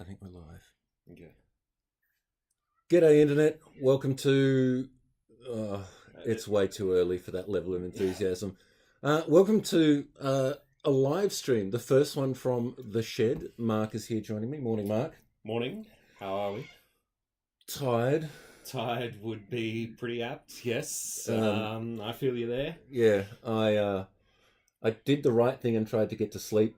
I think we're live. Okay. G'day, Internet. Welcome to... it's way too early for that level of enthusiasm. Welcome to a live stream, the first one from the shed. Mark is here joining me. Morning, Mark. Morning. How are we? Tired. Tired would be pretty apt, yes. I feel you there. Yeah, I did the right thing and tried to get to sleep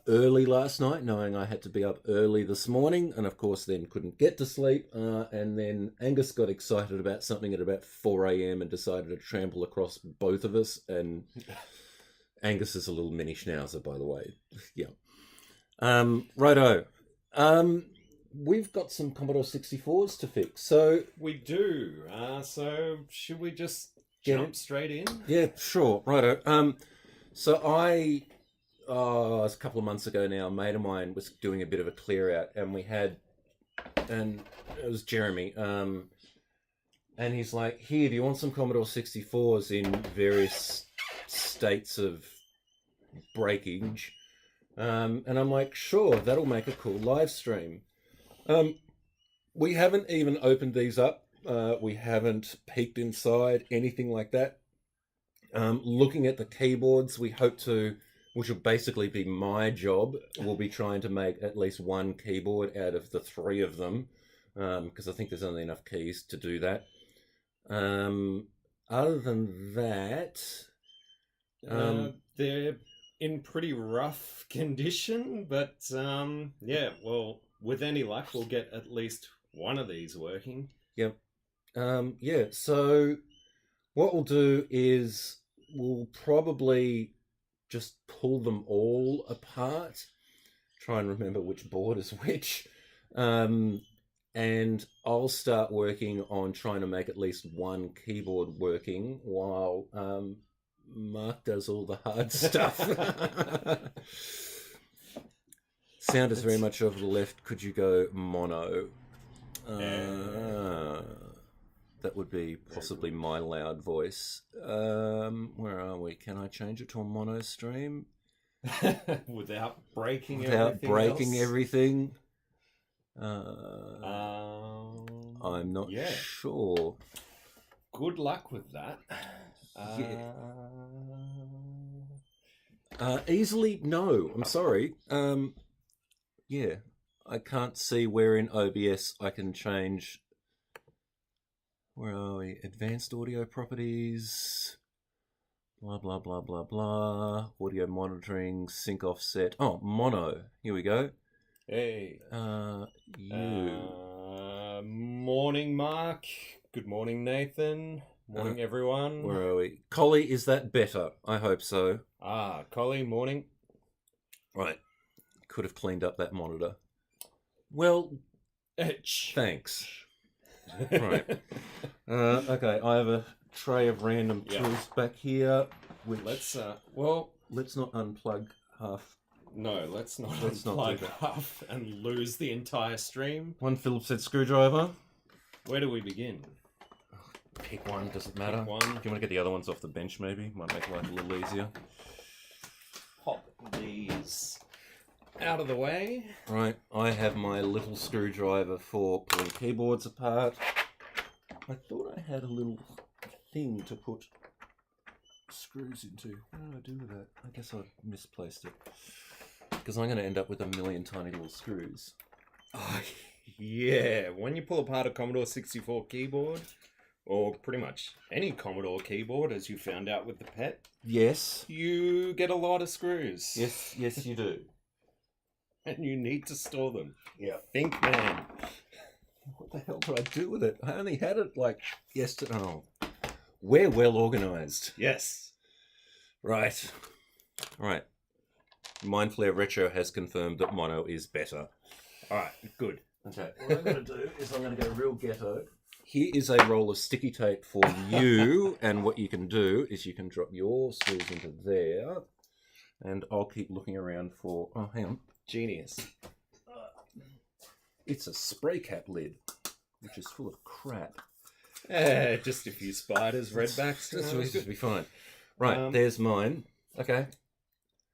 early last night, knowing I had to be up early this morning, and of course then couldn't get to sleep, and then Angus got excited about something at about 4 a.m. and decided to trample across both of us, and Angus is a little mini schnauzer, by the way. Yeah. Righto. We've got some Commodore 64's to fix, so... We do. So should we just jump straight in? Yeah, sure. Righto. So a couple of months ago now, a mate of mine was doing a bit of a clear out, and it was Jeremy, and he's like, here, do you want some Commodore 64's in various states of breakage? And I'm like, sure, that'll make a cool live stream. We haven't even opened these up. We haven't peeked inside, anything like that. Looking at the keyboards, which will basically be my job, we'll be trying to make at least one keyboard out of the three of them, because I think there's only enough keys to do that. Other than that... they're in pretty rough condition, but yeah, well, with any luck, we'll get at least one of these working. Yep. Yeah, so what we'll do is we'll probably just pull them all apart, try and remember which board is which, and I'll start working on trying to make at least one keyboard working while Mark does all the hard stuff. Sound is very much over the left. Could you go mono? That would be possibly my loud voice. Where are we? Can I change it to a mono stream? Without breaking everything? I'm not sure. Good luck with that. Easily, no. I'm sorry. Yeah, I can't see where in OBS I can change. Where are we? Advanced audio properties. Blah, blah, blah, blah, blah. Audio monitoring, sync offset. Oh, mono. Here we go. Hey. You. Morning, Mark. Good morning, Nathan. Morning, everyone. Where are we? Collie, is that better? I hope so. Collie, morning. Right. Could have cleaned up that monitor. Well, Etch. Thanks. Right. Okay, I have a tray of random tools back here. Which let's not unplug half. No, let's not unplug half and lose the entire stream. One Phillips head screwdriver. Where do we begin? Pick one, doesn't matter. Pick one. Do you want to get the other ones off the bench maybe? Might make life a little easier. Pop these out of the way. Right, I have my little screwdriver for pulling keyboards apart. I thought I had a little thing to put screws into. What did I do with that? I guess I misplaced it. Because I'm going to end up with a million tiny little screws. Oh, yeah. When you pull apart a Commodore 64 keyboard, or pretty much any Commodore keyboard, as you found out with the PET, yes, you get a lot of screws. Yes, you do. And you need to store them. Yeah. Think, man. What the hell did I do with it? I only had it like yesterday. Oh, we're well organised. Yes. Right. Mindflare Retro has confirmed that mono is better. Alright, good. Okay, what I'm going to do is I'm going to go real ghetto. Here is a roll of sticky tape for you, and what you can do is you can drop your screws into there, and I'll keep looking around for... Oh, hang on. Genius. It's a spray cap lid, which is full of crap. Just a few spiders, redbacks. This will be fine. Right, there's mine. Okay.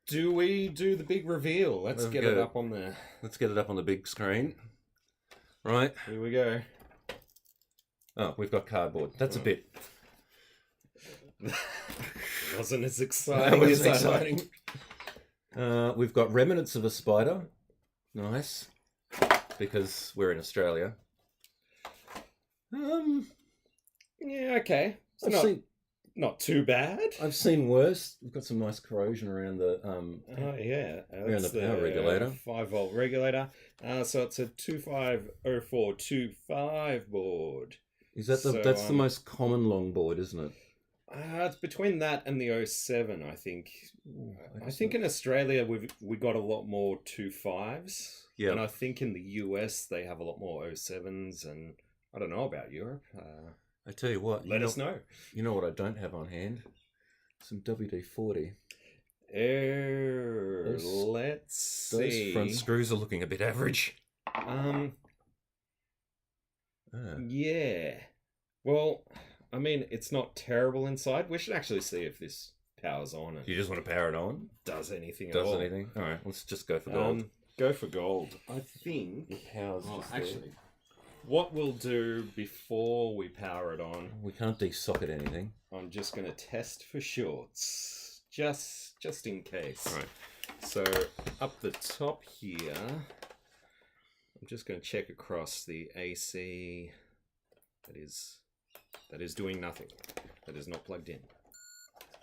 do we do the big reveal? Let's get it up on the... Let's get it up on the big screen. Right. Here we go. Oh, we've got cardboard. That's a bit... Wasn't as exciting That as was exciting. We've got remnants of a spider. Nice. Because we're in Australia. Yeah, okay. I've Not too bad. I've seen worse. We've got some nice corrosion around the Oh yeah, around the power regulator. 5-volt regulator. So it's a 250425 board. Is that that's the most common long board, isn't it? It's between that and the 07, I think. I think in Australia we got a lot more 25s. Yeah. And I think in the US they have a lot more 07s, and I don't know about Europe. I tell you what. Let us know. You know what I don't have on hand? Some WD-40. Let's see. Those front screws are looking a bit average. Yeah. Well, I mean, it's not terrible inside. We should actually see if this powers on. You just want to power it on? Does anything at all. Does anything? All right, let's just go for gold. Go for gold. I think... The power's just actually, there. what we'll do before we power it on... We can't de-socket anything. I'm just going to test for shorts. Just in case. All right. So, up the top here... I'm just going to check across the AC. That is doing nothing. That is not plugged in.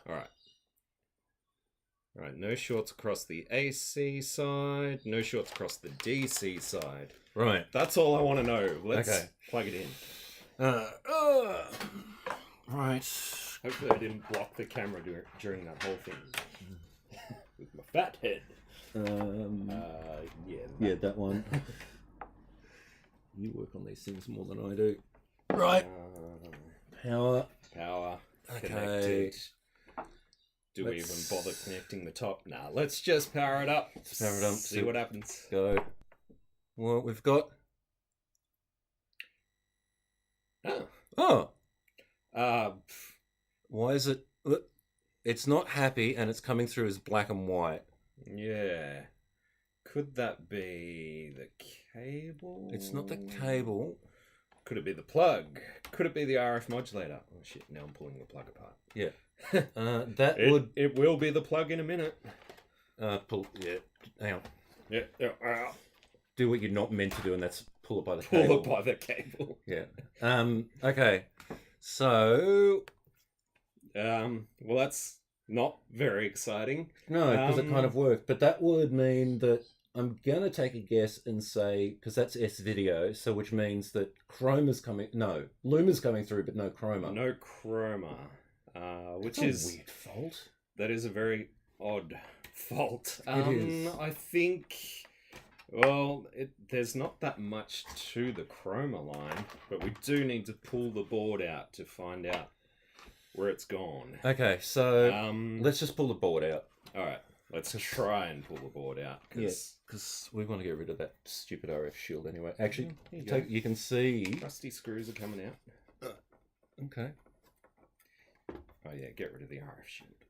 Alright. Alright, no shorts across the AC side. No shorts across the DC side. Right. That's all I want to know. Let's plug it in. Right. Hopefully I didn't block the camera during that whole thing. With my fat head. Yeah, that one. You work on these things more than I do. Right. Power. Okay. Connected. Do we even bother connecting the top? Nah, let's just power it up. Let's power it up. See what happens. Go. What we've got. Oh. Why is it... It's not happy and it's coming through as black and white. Yeah. Could that be the cable? It's not the cable. Could it be the plug? Could it be the RF modulator? Oh shit, now I'm pulling the plug apart. Yeah. It will be the plug in a minute. Yeah. Hang on. Yeah. Do what you're not meant to do, and that's pull it by the cable. cable. Pull it by the cable. Yeah. Okay. So... well, that's not very exciting. No, because it kind of worked. But that would mean that I'm going to take a guess and say, because that's S-video, so which means that chroma's coming... No, luma's coming through, but no chroma. No chroma. Which that's is... a weird fault. That is a very odd fault. It is. I think... Well, there's not that much to the chroma line, but we do need to pull the board out to find out where it's gone. Okay, so let's just pull the board out. All right, let's try and pull the board out. Because we want to get rid of that stupid RF shield anyway. Actually, you you can see... Rusty screws are coming out. Okay. Oh yeah, get rid of the RF shield.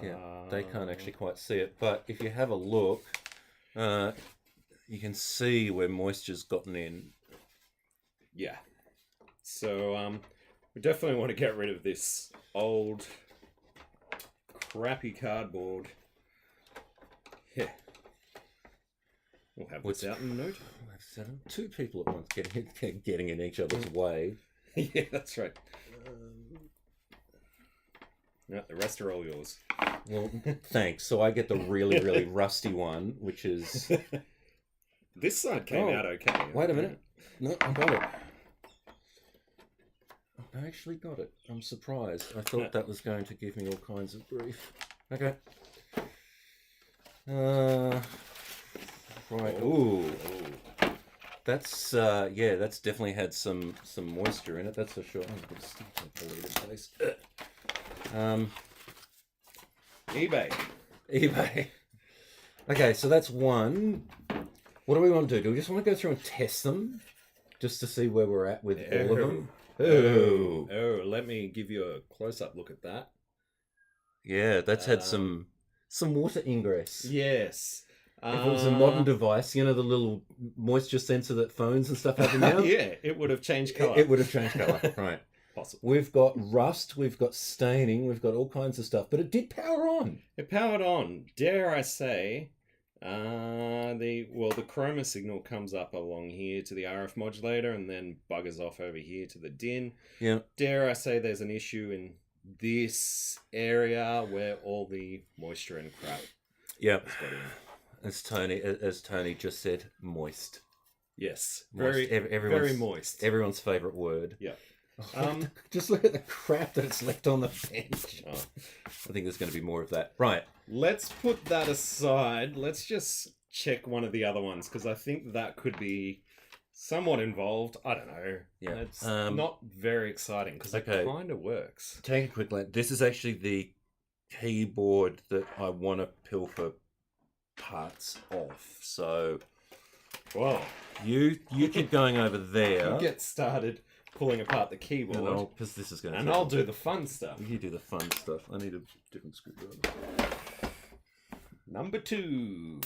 Yeah, they can't actually quite see it, but if you have a look, you can see where moisture's gotten in. Yeah. So, we definitely want to get rid of this old, crappy cardboard. Yeah. We'll have this out in no time. Two people at once getting in each other's way. Yeah, that's right. No, the rest are all yours. Well, thanks. So I get the really, really rusty one, which is... This side came out okay. Wait a minute. No, I got it. I actually got it. I'm surprised. I thought that was going to give me all kinds of grief. Okay. Right. Ooh. That's that's definitely had some moisture in it. That's for sure. I'm going to stick to the lead in place. eBay. Okay, so that's one. What do we want to do? Do we just want to go through and test them, just to see where we're at with all of them? Oh, let me give you a close-up look at that. Yeah, that's had some some water ingress. Yes. If it was a modern device, you know, the little moisture sensor that phones and stuff have now? Yeah, it would have changed colour. It would have changed colour, right. Possible. We've got rust, we've got staining, we've got all kinds of stuff, but it did power on. It powered on. Dare I say, the chroma signal comes up along here to the RF modulator and then buggers off over here to the DIN. Yeah. Dare I say there's an issue in this area where all the moisture and crap Yeah. has got in. As Tony just said, moist. Yes. Moist. Very moist. Everyone's favourite word. Yeah. Just look at the crap that it's left on the bench. Oh. I think there's going to be more of that. Right. Let's put that aside. Let's just check one of the other ones, because I think that could be somewhat involved. I don't know. Yeah. It's not very exciting, because it kind of works. Take a quick look. This is actually the keyboard that I want to pilfer parts off. So, Well, you keep going over there. you get started pulling apart the keyboard, because this is going to. and I'll do the fun stuff. You do the fun stuff. I need a different screwdriver. Number 2.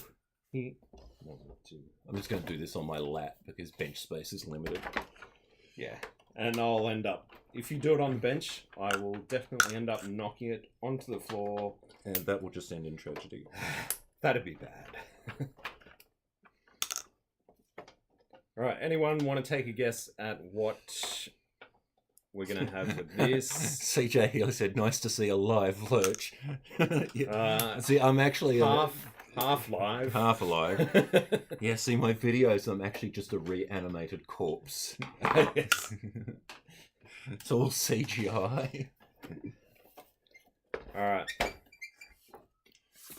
Number 2. I'm just going to do this on my lap because bench space is limited. Yeah, and I'll end up. If you do it on the bench, I will definitely end up knocking it onto the floor, and that will just end in tragedy. That'd be bad. Alright, anyone want to take a guess at what we're going to have with this? CJ Healy said, nice to see a live Lurch. See, I'm actually half live. Half alive. Yeah, see my videos, I'm actually just a reanimated corpse. Yes. It's all CGI. Alright.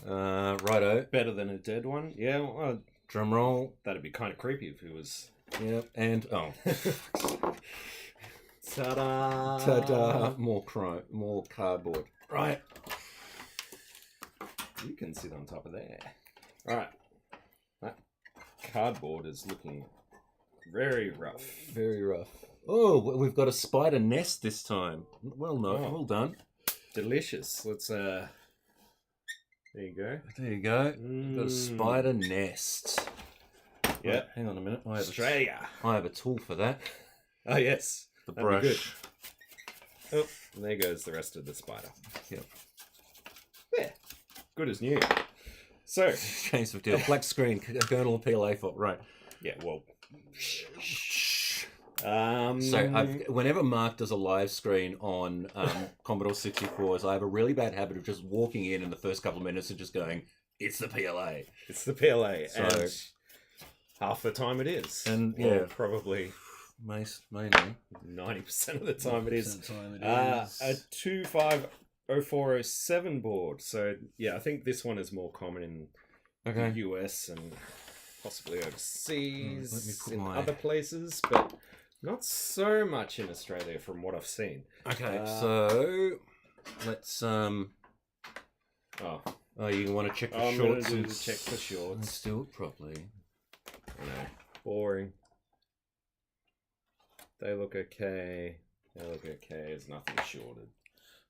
Righto. Better than a dead one. Yeah, well, Drum roll. that'd be kind of creepy if it was. Yeah, and Ta-da! ta-da! More cardboard. Right. You can sit on top of there. Alright. That cardboard is looking very rough. Very rough. Oh, we've got a spider nest this time. Well well done. Delicious. Let's there you go. There you go. We've got a spider nest. Yeah. Right, hang on a minute. Australia. I have a tool for that. Oh yes. The That'd be brush. good. Oh, and there goes the rest of the spider. Yep. There. Good as new. So Change of deal. Black screen. Kernel PLA fault. Right. yeah, well. So whenever Mark does a live screen on Commodore 64's, I have a really bad habit of just walking in the first couple of minutes and just going, "It's the PLA." It's the PLA, So- and half the time it is, And, Well, yeah. probably Mainly. 90% of the time it is. 90% of the time it A 250407 board. So yeah, I think this one is more common in Okay. the US and possibly overseas, Let me put in my- other places, but not so much in Australia from what I've seen. Okay. So let's Oh, Oh, you want to check the I'm going shorts? to do and the check for shorts. Let's do it properly. I know. Boring. They look okay. They look okay. There's nothing shorted.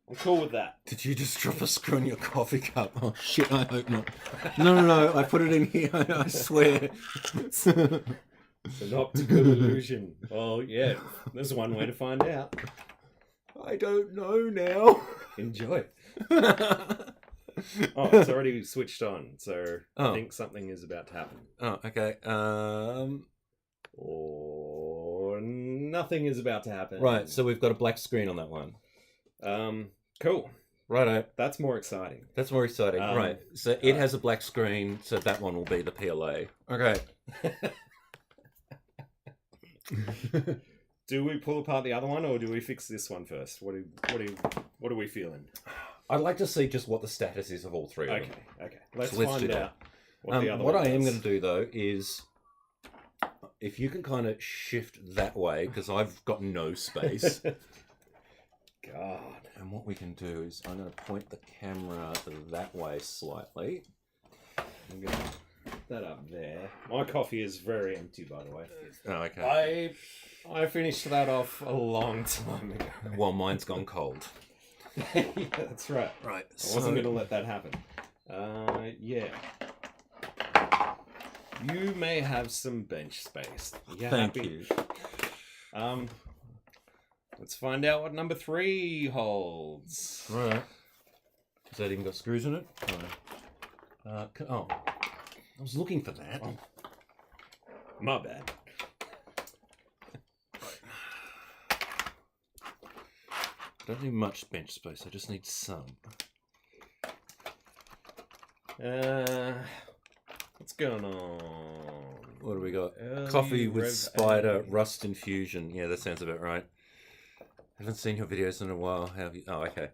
I'm cool with that. Did you just drop a screw in your coffee cup? Oh shit! I hope not. No. I put it in here. I swear. It's an optical illusion. Well, yeah. There's one way to find out. I don't know now. Enjoy. Oh, it's already switched on, so I think something is about to happen. Oh, okay. Or nothing is about to happen. Right. So we've got a black screen on that one. Cool. Righto. That's more exciting. That's more exciting. Right. So it has a black screen, so that one will be the PLA. Okay. Do we pull apart the other one, or do we fix this one first? What are we feeling? I'd like to see just what the status is of all three of them. Okay. Let's do find that. out what the other What one I am does. going to do, though, is if you can kind of shift that way, because I've got no space. God. And what we can do is I'm going to point the camera that way slightly. I'm going to put that up there. My coffee is very empty, by the way. Oh, okay. I finished that off a long time ago. Well, mine's gone cold. Yeah, that's right. Right. I wasn't going to let that happen. Yeah. You may have some bench space. You Thank happy? you. Let's find out what number 3 holds. Right. Has that even got screws in it? No. Oh, I was looking for that. Oh. My bad. Don't need much bench space. I just need some. What's going on? What do we got? Early Coffee with Rev spider, A. rust infusion. Yeah, that sounds about right. Haven't seen your videos in a while. Have you? Oh, okay.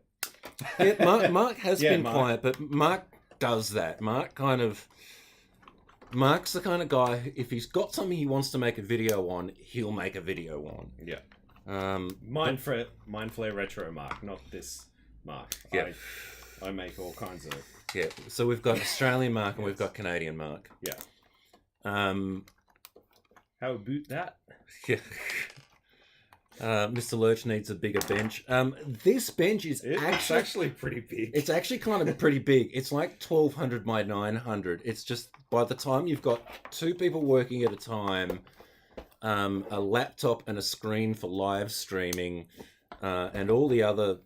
Yeah, Mark has Yeah, been Mark. quiet, but Mark does that. Mark's the kind of guy, if he's got something he wants to make a video on, he'll make a video on. Yeah. But- Mind Flare Retro Mark, not this Mark. Yeah. I make all kinds of... Yeah, so we've got Australian Mark and Yes. we've got Canadian Mark. Yeah. Um, How about that? yeah. Mr. Lurch needs a bigger bench. This bench is It's actually pretty big. It's actually kind of pretty big. It's like 1200 by 900. It's just by the time you've got 2 people working at a time, a laptop and a screen for live streaming, and all the other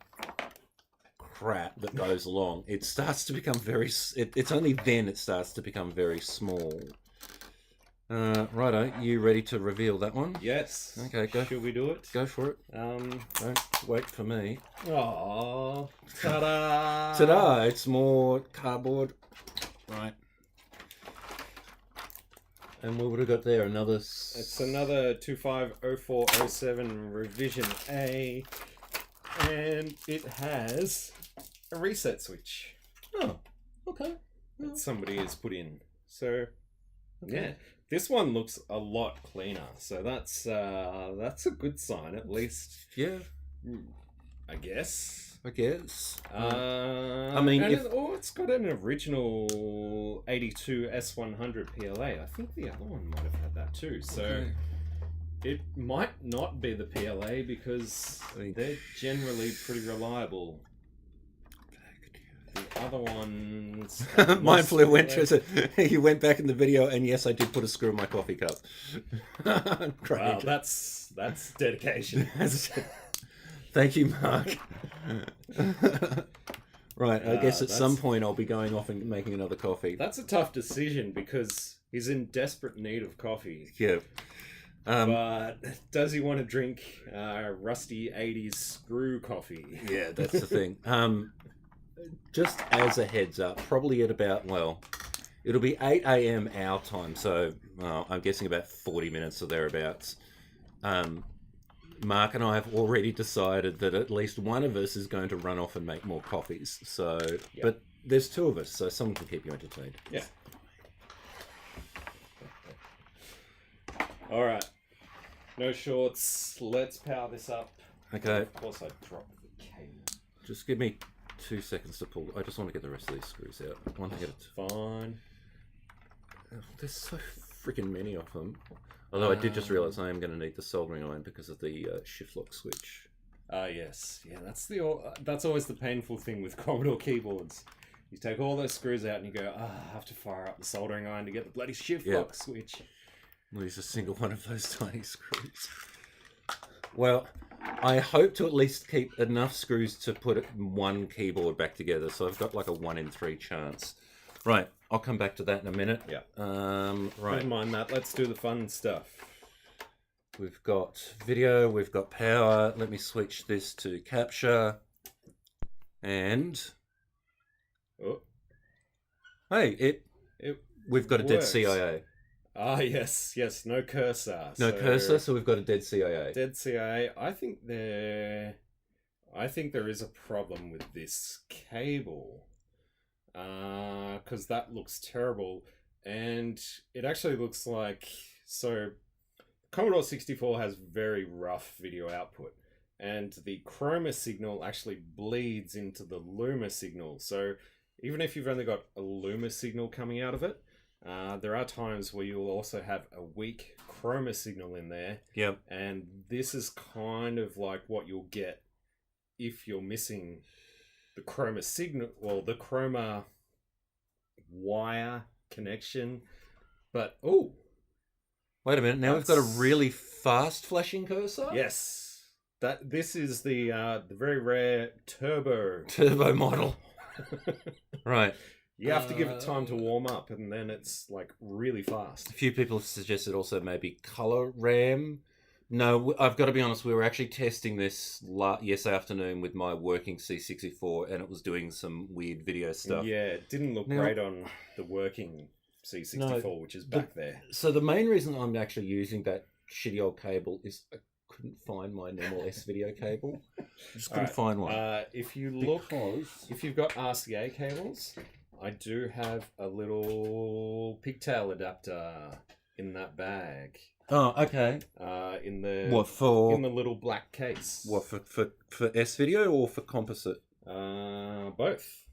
crap that goes along, it starts to become very... It's only then it starts to become very small. Righto, you ready to reveal that one? Yes. Okay, go. Should we do it? Go for it. Don't wait for me. Oh, ta-da! Ta-da! It's more cardboard. Right. And what would have got there? Another... It's another 250407 revision A, and it has a reset switch Oh, okay. that somebody has put in. So, Okay. yeah, this one looks a lot cleaner. So that's a good sign, at least, Yeah, I guess. I guess. I mean, and if- it's got an original 82 S100 PLA. I think the other one might have had that too. So. Okay. It might not be the PLA because I think- they're generally pretty reliable. The other ones... Mindfully went you went back in the video, and yes, I did put a screw in my coffee cup. Great. Wow, that's dedication. Thank you, Mark. Right, I guess at that's- some point I'll be going off and making another coffee. That's a tough decision because he's in desperate need of coffee. Yeah. But does he want to drink rusty 80s screw coffee? Yeah, that's the thing. Just as a heads up, probably at about, well, it'll be 8 a.m. our time, so I'm guessing about 40 minutes or thereabouts. Mark and I have already decided that at least one of us is going to run off and make more coffees. So, Yeah. But there's 2 of us, so someone can keep you entertained. Yeah. Alright. No shorts. Let's power this up. Okay, Of course I dropped the cable. just give me 2 seconds to pull. I just want to get the rest of these screws out. One thing at a time. Fine. There's so freaking many of them. Although I did just realise I am going to need the soldering iron because of the shift lock switch. Yes. Yeah, that's always the painful thing with Commodore keyboards. You take all those screws out and you go, I have to fire up the soldering iron to get the bloody shift Yep. lock switch. Lose a single one of those tiny screws. Well, I hope to at least keep enough screws to put one keyboard back together, so I've got like a 1 in 3 chance. Right, I'll come back to that in a minute. Yeah. Right. Never mind that. Let's do the fun stuff. We've got video, we've got power. Let me switch this to capture. And Oh, hey, we've got a dead works. CIA. Yes. No cursor. No So, cursor, so we've got a dead CIA. Dead CIA. I think there is a problem with this cable. Because that looks terrible. And it actually looks like... So, Commodore 64 has very rough video output. And the chroma signal actually bleeds into the luma signal. So, even if you've only got a luma signal coming out of it, there are times where you'll also have a weak chroma signal in there. Yep. And this is kind of like what you'll get if you're missing the chroma signal, well, the chroma wire connection. But oh, Wait a minute. Now we've got a really fast flashing cursor. yes, this is the very rare turbo model. Right. You have to give it time to warm up, and then it's like really fast. A few people have suggested also maybe color RAM. No, I've got to be honest. We were actually testing this yesterday afternoon with my working C64, and it was doing some weird video stuff. Yeah, it didn't look great on the working C64, which is back there. So the main reason I'm actually using that shitty old cable is I couldn't find my normal S video cable. I just couldn't find one. If you look, if you've got RCA cables, I do have a little pigtail adapter in that bag. Oh, okay. In the in the little black case. What for S video or for composite? Both.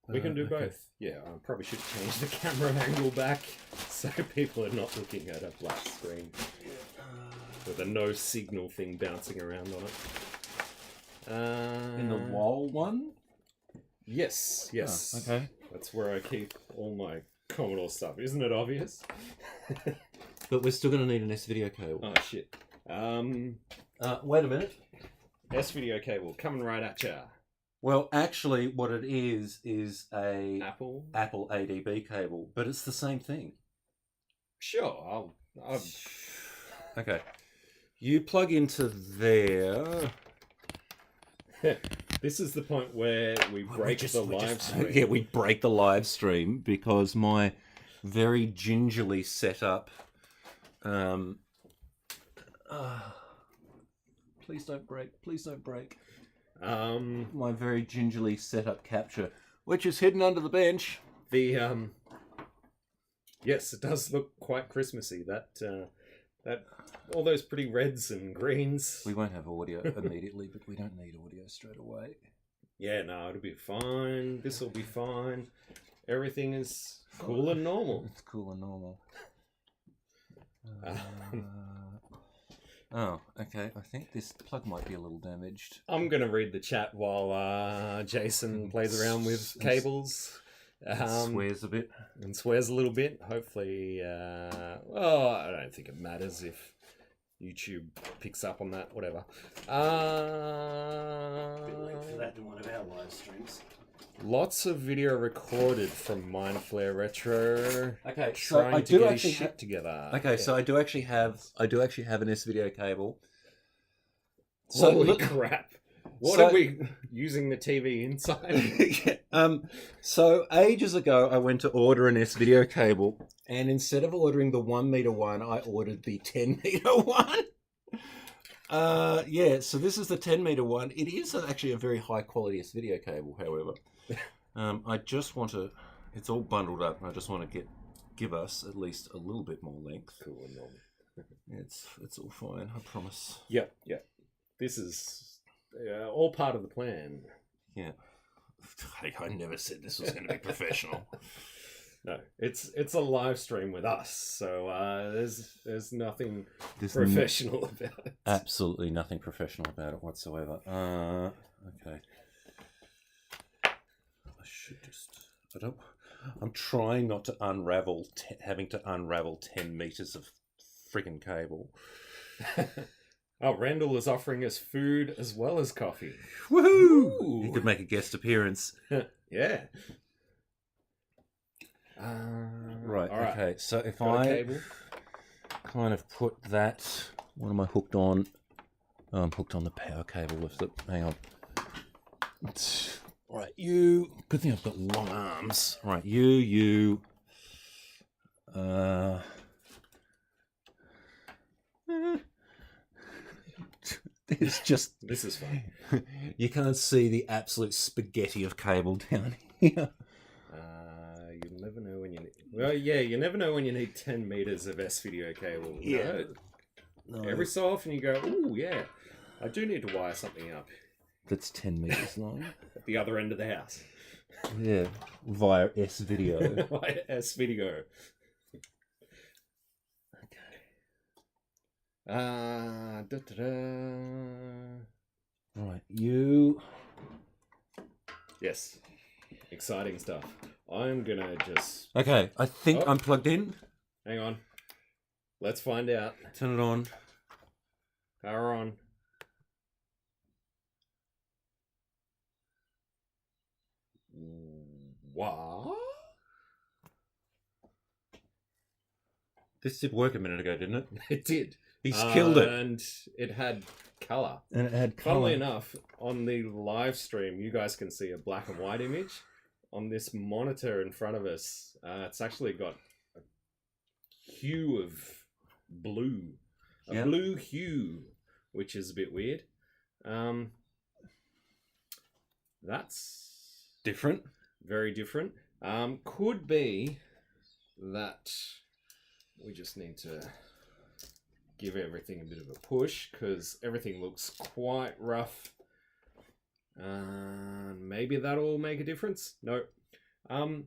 We can do both. Yeah, I probably should change the camera angle back so people are not looking at a black screen with a no signal thing bouncing around on it. In the wall one? Yes. Oh, okay. That's where I keep all my Commodore stuff. Isn't it obvious? But we're still going to need an S video cable. Oh, shit. Wait a minute. S video cable coming right at ya. Well, actually, what it is a Apple ADB cable, but it's the same thing. Sure, I'll... Okay. You plug into there. This is the point where we break the live stream. Yeah, we break the live stream because my very gingerly set up. Please don't break. Please don't break. My very gingerly set up capture, which is hidden under the bench. Yes, it does look quite Christmassy. That all those pretty reds and greens. We won't have audio immediately, but we don't need audio straight away. Yeah, no, it'll be fine. This will be fine. Everything is cool and normal. It's cool and normal. Oh, okay. I think this plug might be a little damaged. I'm going to read the chat while Jason plays around with cables. Swears a bit. And swears a little bit. Hopefully, I don't think it matters if YouTube picks up on that, whatever. Bit late for that in one of our live streams. Lots of video recorded from Mindflare Retro. Okay, so I do actually shit together. Okay, so I do actually have an S video cable. So holy crap! What are we using the TV inside? So ages ago, I went to order an S video cable, and instead of ordering the 1 meter one, I ordered the 10 meter one. Yeah, so this is the 10 meter one. It is actually a very high quality S video cable, however. I just want to. It's all bundled up, and I just want to give us at least a little bit more length. Cool and normal. It's all fine, I promise. Yep. This is all part of the plan. Yeah. I never said this was going to be professional. No, it's a live stream with us, so there's nothing professional about it. Absolutely nothing professional about it whatsoever. Okay. I should just. I'm trying not to unravel, having to unravel 10 meters of friggin' cable. Oh, Randall is offering us food as well as coffee. Woohoo! He could make a guest appearance. Yeah. Right, all right. Okay, so if I kind of put that... What am I hooked on? Oh, I'm hooked on the power cable with it. Hang on. Right, you... Good thing I've got long arms. Right, you... It's just... This is fun. You can't see the absolute spaghetti of cable down here. You never know when you need... Well, yeah, you never know when you need 10 meters of S-video cable. Yeah. No. Every so often you go, ooh, yeah, I do need to wire something up. That's 10 meters long. At the other end of the house. Yeah, via S-video. Via S-video. Right, you... Yes. Exciting stuff. I'm gonna just Okay, I think I'm plugged in. hang on. Let's find out. Turn it on. Power on. What? This did work a minute ago, didn't it? It did. He's killed it. And it had color. And it had Funnily enough, on the live stream, you guys can see a black and white image. On this monitor in front of us, it's actually got a hue of blue. A blue hue, which is a bit weird. That's different. Very different. Could be that we just need to give everything a bit of a push because everything looks quite rough. Maybe that'll make a difference. No. I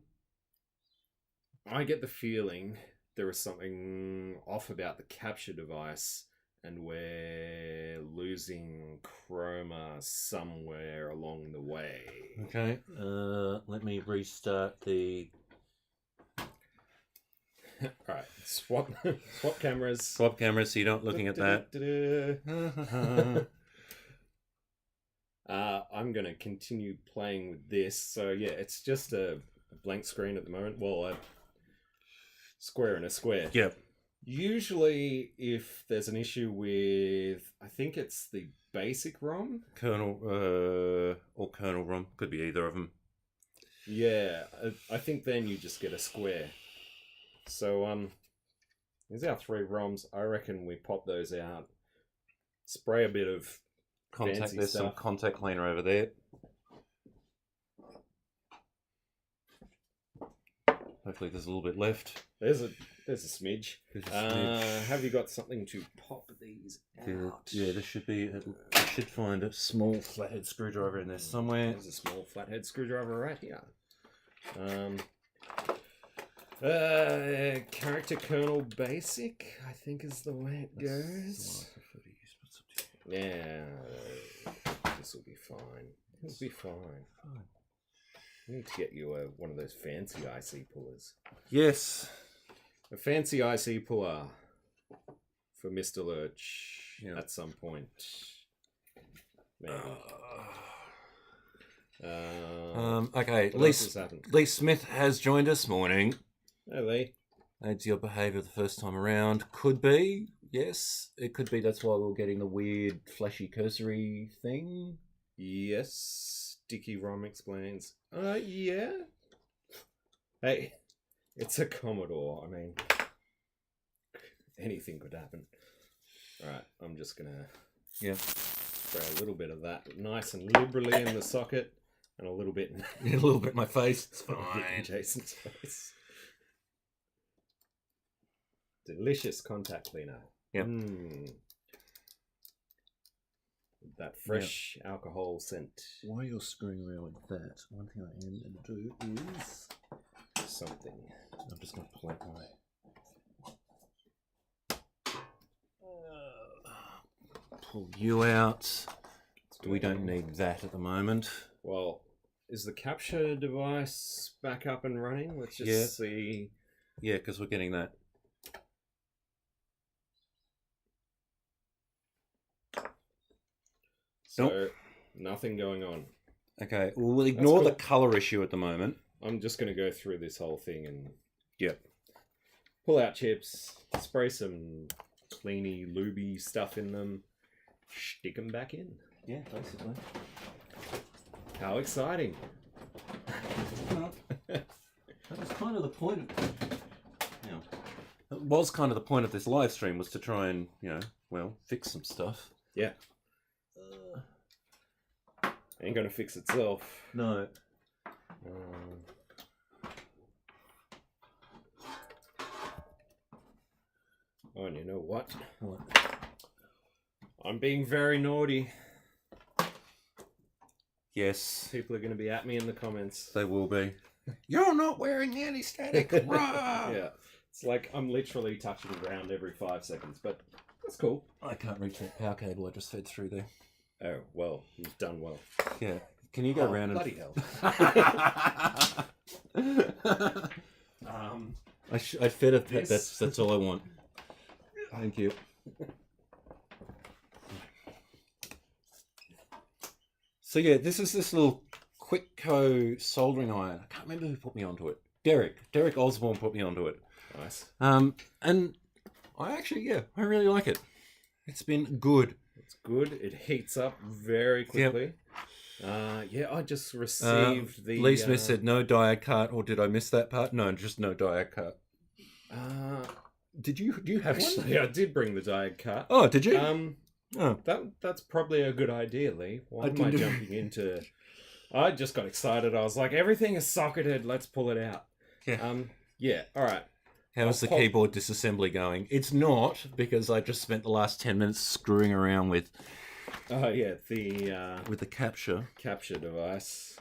get the feeling there is something off about the capture device and we're losing chroma somewhere along the way. Okay. Let me restart the... Alright, swap cameras. Swap cameras so you're not looking at that. I'm going to continue playing with this. So yeah, it's just a blank screen at the moment. Well, a square and a square. Yep. Usually if there's an issue with, I think it's the basic ROM. Kernel, or kernel ROM. Could be either of them. Yeah, I think then you just get a square. So, here's our 3 ROMs. I reckon we pop those out. Spray a bit of fancy There's some stuff. contact cleaner over there. Hopefully there's a little bit left. There's a smidge. There's a smidge. Have you got something to pop these out? Yeah, there should be. I should find a small flathead screwdriver in there somewhere. There's a small flathead screwdriver right here. Character kernel basic, I think is the way it goes. Yeah, this will be fine. It'll be fine. I need to get you one of those fancy IC pullers. Yes. A fancy IC puller for Mr. Lurch at some point. Maybe. Okay, Lee Smith has joined us morning. Hey, Lee. Aids your behaviour the first time around. Could be. Yes, it could be. That's why we're getting the weird flashy cursory thing. Yes, Dicky Rom explains. Yeah. Hey, it's a Commodore. I mean, anything could happen. Alright, I'm just gonna spray a little bit of that nice and liberally in the socket, and a little bit in my face. It's fine. in Jason's face. Delicious contact cleaner. Yep. That fresh alcohol scent. While you're screwing around with that, one thing I am going to do is something. I'm just going to plate my... pull you out. We don't need that at the moment. Well, is the capture device back up and running? Let's just see. Yeah, because we're getting that. So, nothing going on. Okay, we'll ignore the colour issue at the moment. I'm just going to go through this whole thing and pull out chips, spray some cleany, lubey stuff in them, stick them back in. Yeah, basically. How exciting. That was kind of the point of... It was kind of the point of this live stream, was to try and, fix some stuff. Yeah. Ain't gonna fix itself. No. Oh, and you know what? I'm being very naughty. Yes. People are gonna be at me in the comments. They will be. You're not wearing anti-static. Yeah. It's like I'm literally touching the ground every 5 seconds, but that's cool. I can't reach that power cable I just fed through there. Oh, well, you've done well. Yeah. Can you go around bloody and... hell. I fed a pet. This- That's all I want. Thank you. So yeah, this is this little Quickco soldering iron. I can't remember who put me onto it. Derek Osborne put me onto it. Nice. And I actually, I really like it. It's been good. It's good. It heats up very quickly. I just received the... Lee Smith said no diag cart, or did I miss that part? No, just no diag cart. Do you have one? Actually, I did bring the diag cart. Oh, did you? That's probably a good idea, Lee. Why am I didn't- jumping into... I just got excited. I was like, everything is socketed. Let's pull it out. Yeah. All right. How's the keyboard disassembly going? It's not, because I just spent the last 10 minutes screwing around with the capture device,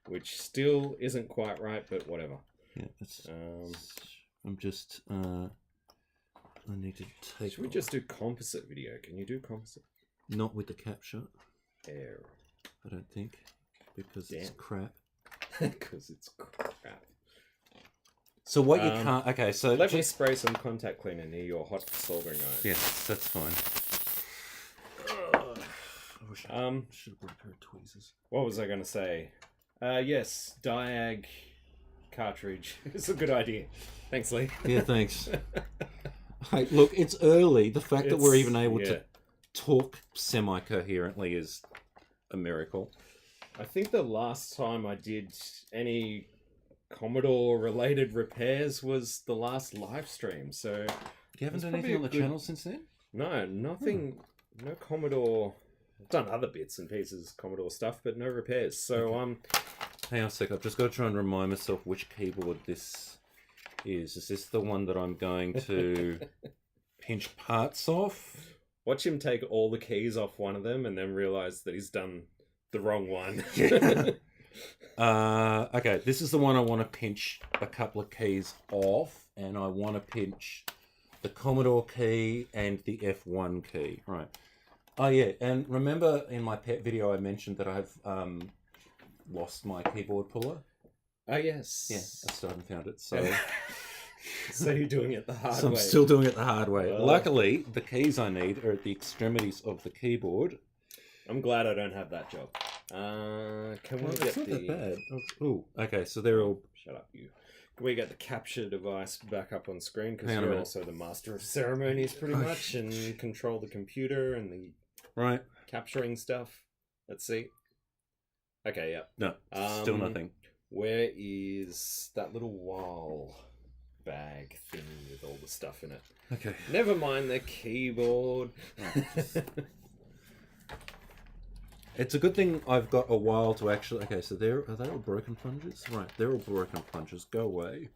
which still isn't quite right, but whatever. Yeah, I'm just I need to take. Should we just do composite video? Can you do composite? Not with the capture. Error. I don't think, because it's Damn. crap. Because it's crap. So what you can't. Okay, so let me spray some contact cleaner near your hot soldering iron. Yes, that's fine. I wish I should have brought a pair of tweezers. What was I going to say? Yes, diag cartridge is a good idea. Thanks, Lee. Yeah, thanks. Hey, look, it's early. The fact that we're even able to talk semi-coherently is a miracle. I think the last time I did any Commodore-related repairs was the last live stream. So You haven't done anything on the channel since then? No, nothing. No Commodore. I've done other bits and pieces, Commodore stuff, but no repairs. So Hang on a sec. I've just got to try and remind myself which keyboard this is. Is this the one that I'm going to pinch parts off? watch him take all the keys off one of them and then realize that he's done the wrong one. Okay, this is the one I want to pinch a couple of keys off, and I want to pinch the Commodore key and the F1 key. Right. Oh yeah, and remember in my pet video I mentioned that I've lost my keyboard puller? Oh yes. Yeah, I still haven't found it, so... So you're doing it the hard So way. I'm still doing it the hard way. Well. Luckily, the keys I need are at the extremities of the keyboard. I'm glad I don't have that job. Can we Well, get it's not the... that bad. Oh, okay, so they're all... Shut up, you. Can we get the capture device back up on screen? Because Hang on a you're minute. also the master of ceremonies, pretty much, and control the computer and the Right. capturing stuff. Let's see. Okay, yeah. No, still nothing. Where is that little wall bag thing with all the stuff in it? Okay. Never mind the keyboard. It's a good thing I've got a while to actually... Okay, so are they all broken plungers? Right, they're all broken plungers. Go away.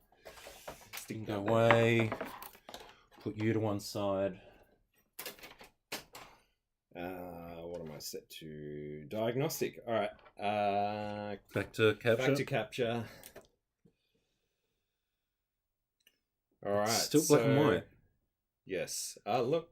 Stick Go that away. Put you to one side. what am I set to? Diagnostic. All right. Back to capture. Back to capture. All right. Still black and white. Yes. Look.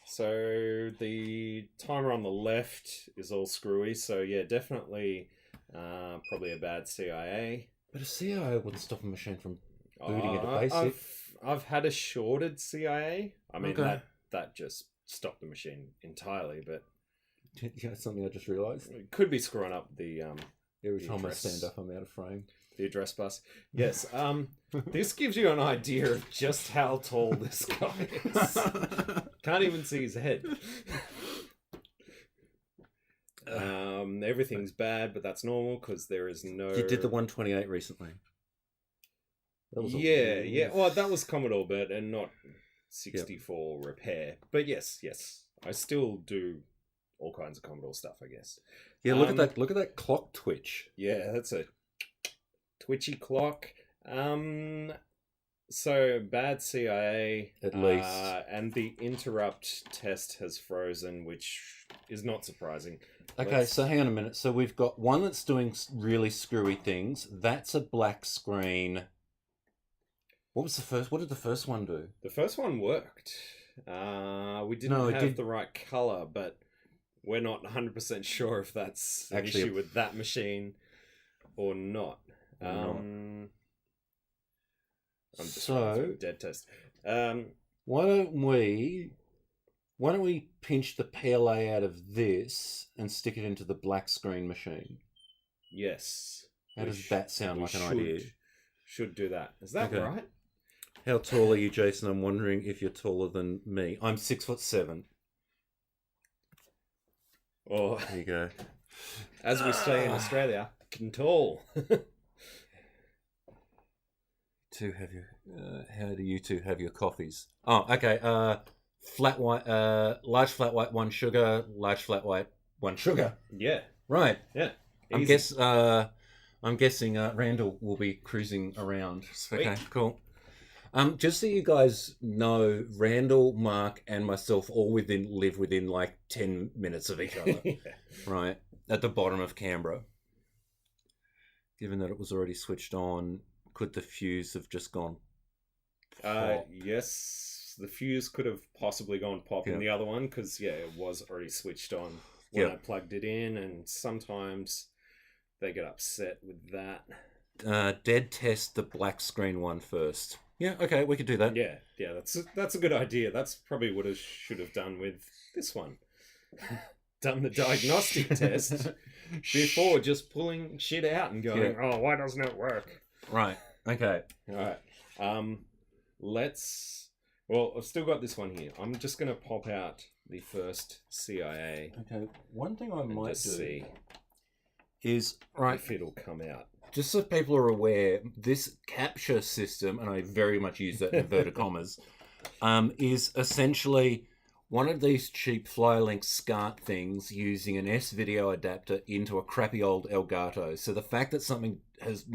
So the timer on the left is all screwy. So yeah, definitely, probably a bad CIA. But a CIA wouldn't stop a machine from booting into basic. I've had a shorted CIA. I mean Okay. that just stopped the machine entirely, but Yeah, it's something I just realised. it could be screwing up the Every The time address. I stand up, I'm out of frame. the address bus. Yes. This gives you an idea of just how tall this guy is. Can't even see his head. Everything's bad, but that's normal because there is no. You did the 128 recently. That was Yeah. Well, that was Commodore, but and not 64 repair. But yes, I still do all kinds of Commodore stuff, I guess. Yeah, look at that! Look at that clock twitch. Yeah, that's a twitchy clock. So bad CIA At least. and the interrupt test has frozen, which is not surprising. Okay, so hang on a minute. So we've got one that's doing really screwy things. That's a black screen. What was the first? What did the first one do? The first one worked. We didn't No, it have did- the right color, but we're not 100% sure if that's an Actually, issue with that machine or not. Or not. I'm just So dead test. why don't we pinch the PLA out of this and stick it into the black screen machine? Yes. How does that sound like an idea? Should do that. Is that Okay. right? How tall are you, Jason? I'm wondering if you're taller than me. I'm 6'7". Or, There you go. as we say in Australia, tall. To have your, how do you two have your coffees? Oh, okay. Flat white, large flat white, 1 sugar. Large flat white, 1 sugar. Yeah. Right. Yeah. Easy. I'm guessing Randall will be cruising around. Sweet. Okay, cool. Just so you guys know, Randall, Mark, and myself all live within like 10 minutes of each other. Yeah. Right. At the bottom of Canberra. Given that it was already switched on, could the fuse have just gone pop? Yes, the fuse could have possibly gone pop in the other one because, yeah, it was already switched on when I plugged it in, and sometimes they get upset with that. Dead test the black screen one first. Yeah, okay, we could do that. Yeah, that's a good idea. That's probably what I should have done with this one. Done the diagnostic test before just pulling shit out and going, oh, why doesn't it work? Right, okay. All right. Well, I've still got this one here. I'm just going to pop out the first CIA. Okay, one thing I might just see is, if it'll come out. Just so people are aware, this capture system, and I very much use that in inverted commas, is essentially one of these cheap Flylink SCART things using an S-video adapter into a crappy old Elgato. So the fact that something has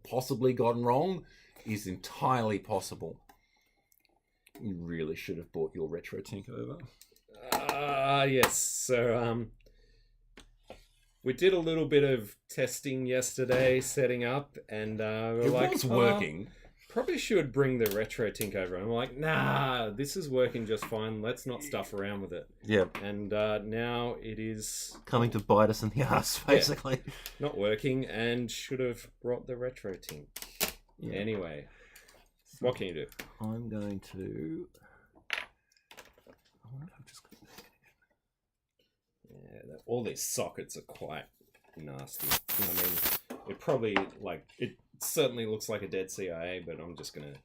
possibly gone wrong is entirely possible. You really should have brought your RetroTink over. Yes. So, we did a little bit of testing yesterday, setting up, and we're like, was working. Probably should bring the RetroTink over. And I'm like, nah, this is working just fine. Let's not stuff around with it. Yeah. And now it is coming to bite us in the ass, basically. Yeah, not working, and should have brought the RetroTink. Yeah. Anyway, what can you do? I'm going to. I wonder if I've just got. Yeah, all these sockets are quite nasty. I mean, it probably, it certainly looks like a dead CIA, but I'm just going to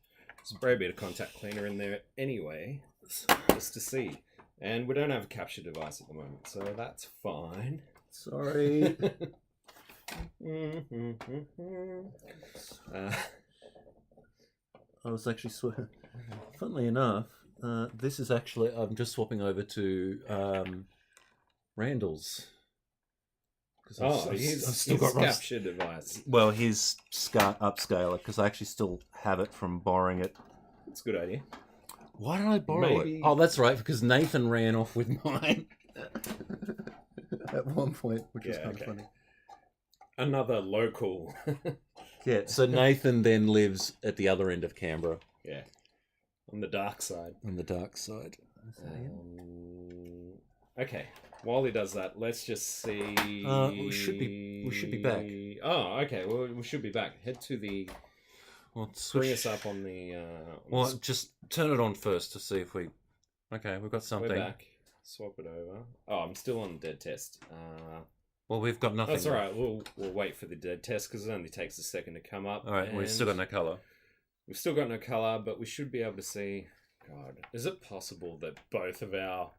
spray a bit of contact cleaner in there anyway, just to see. And we don't have a capture device at the moment, so that's fine. Sorry. I was actually funnily enough, this is actually, I'm just swapping over to Randall's. I've still got capture device. Well, his SCART upscaler, because I actually still have it from borrowing it. It's a good idea. Why did I borrow it? Oh, that's right, because Nathan ran off with mine at one point, which was kind of funny. Another local. Yeah, so Nathan then lives at the other end of Canberra. Yeah, on the dark side. On the dark side. Okay, while he does that, let's just see. We should be back. Oh, okay. Well, we should be back. Head to the. Bring us up on the. Just turn it on first to see if we. Okay, we've got something. We're back. Swap it over. Oh, I'm still on dead test. Well, we've got nothing. That's all right. We'll wait for the dead test because it only takes a second to come up. All right, we've still got no color. We've still got no color, but we should be able to see. God, is it possible that both of our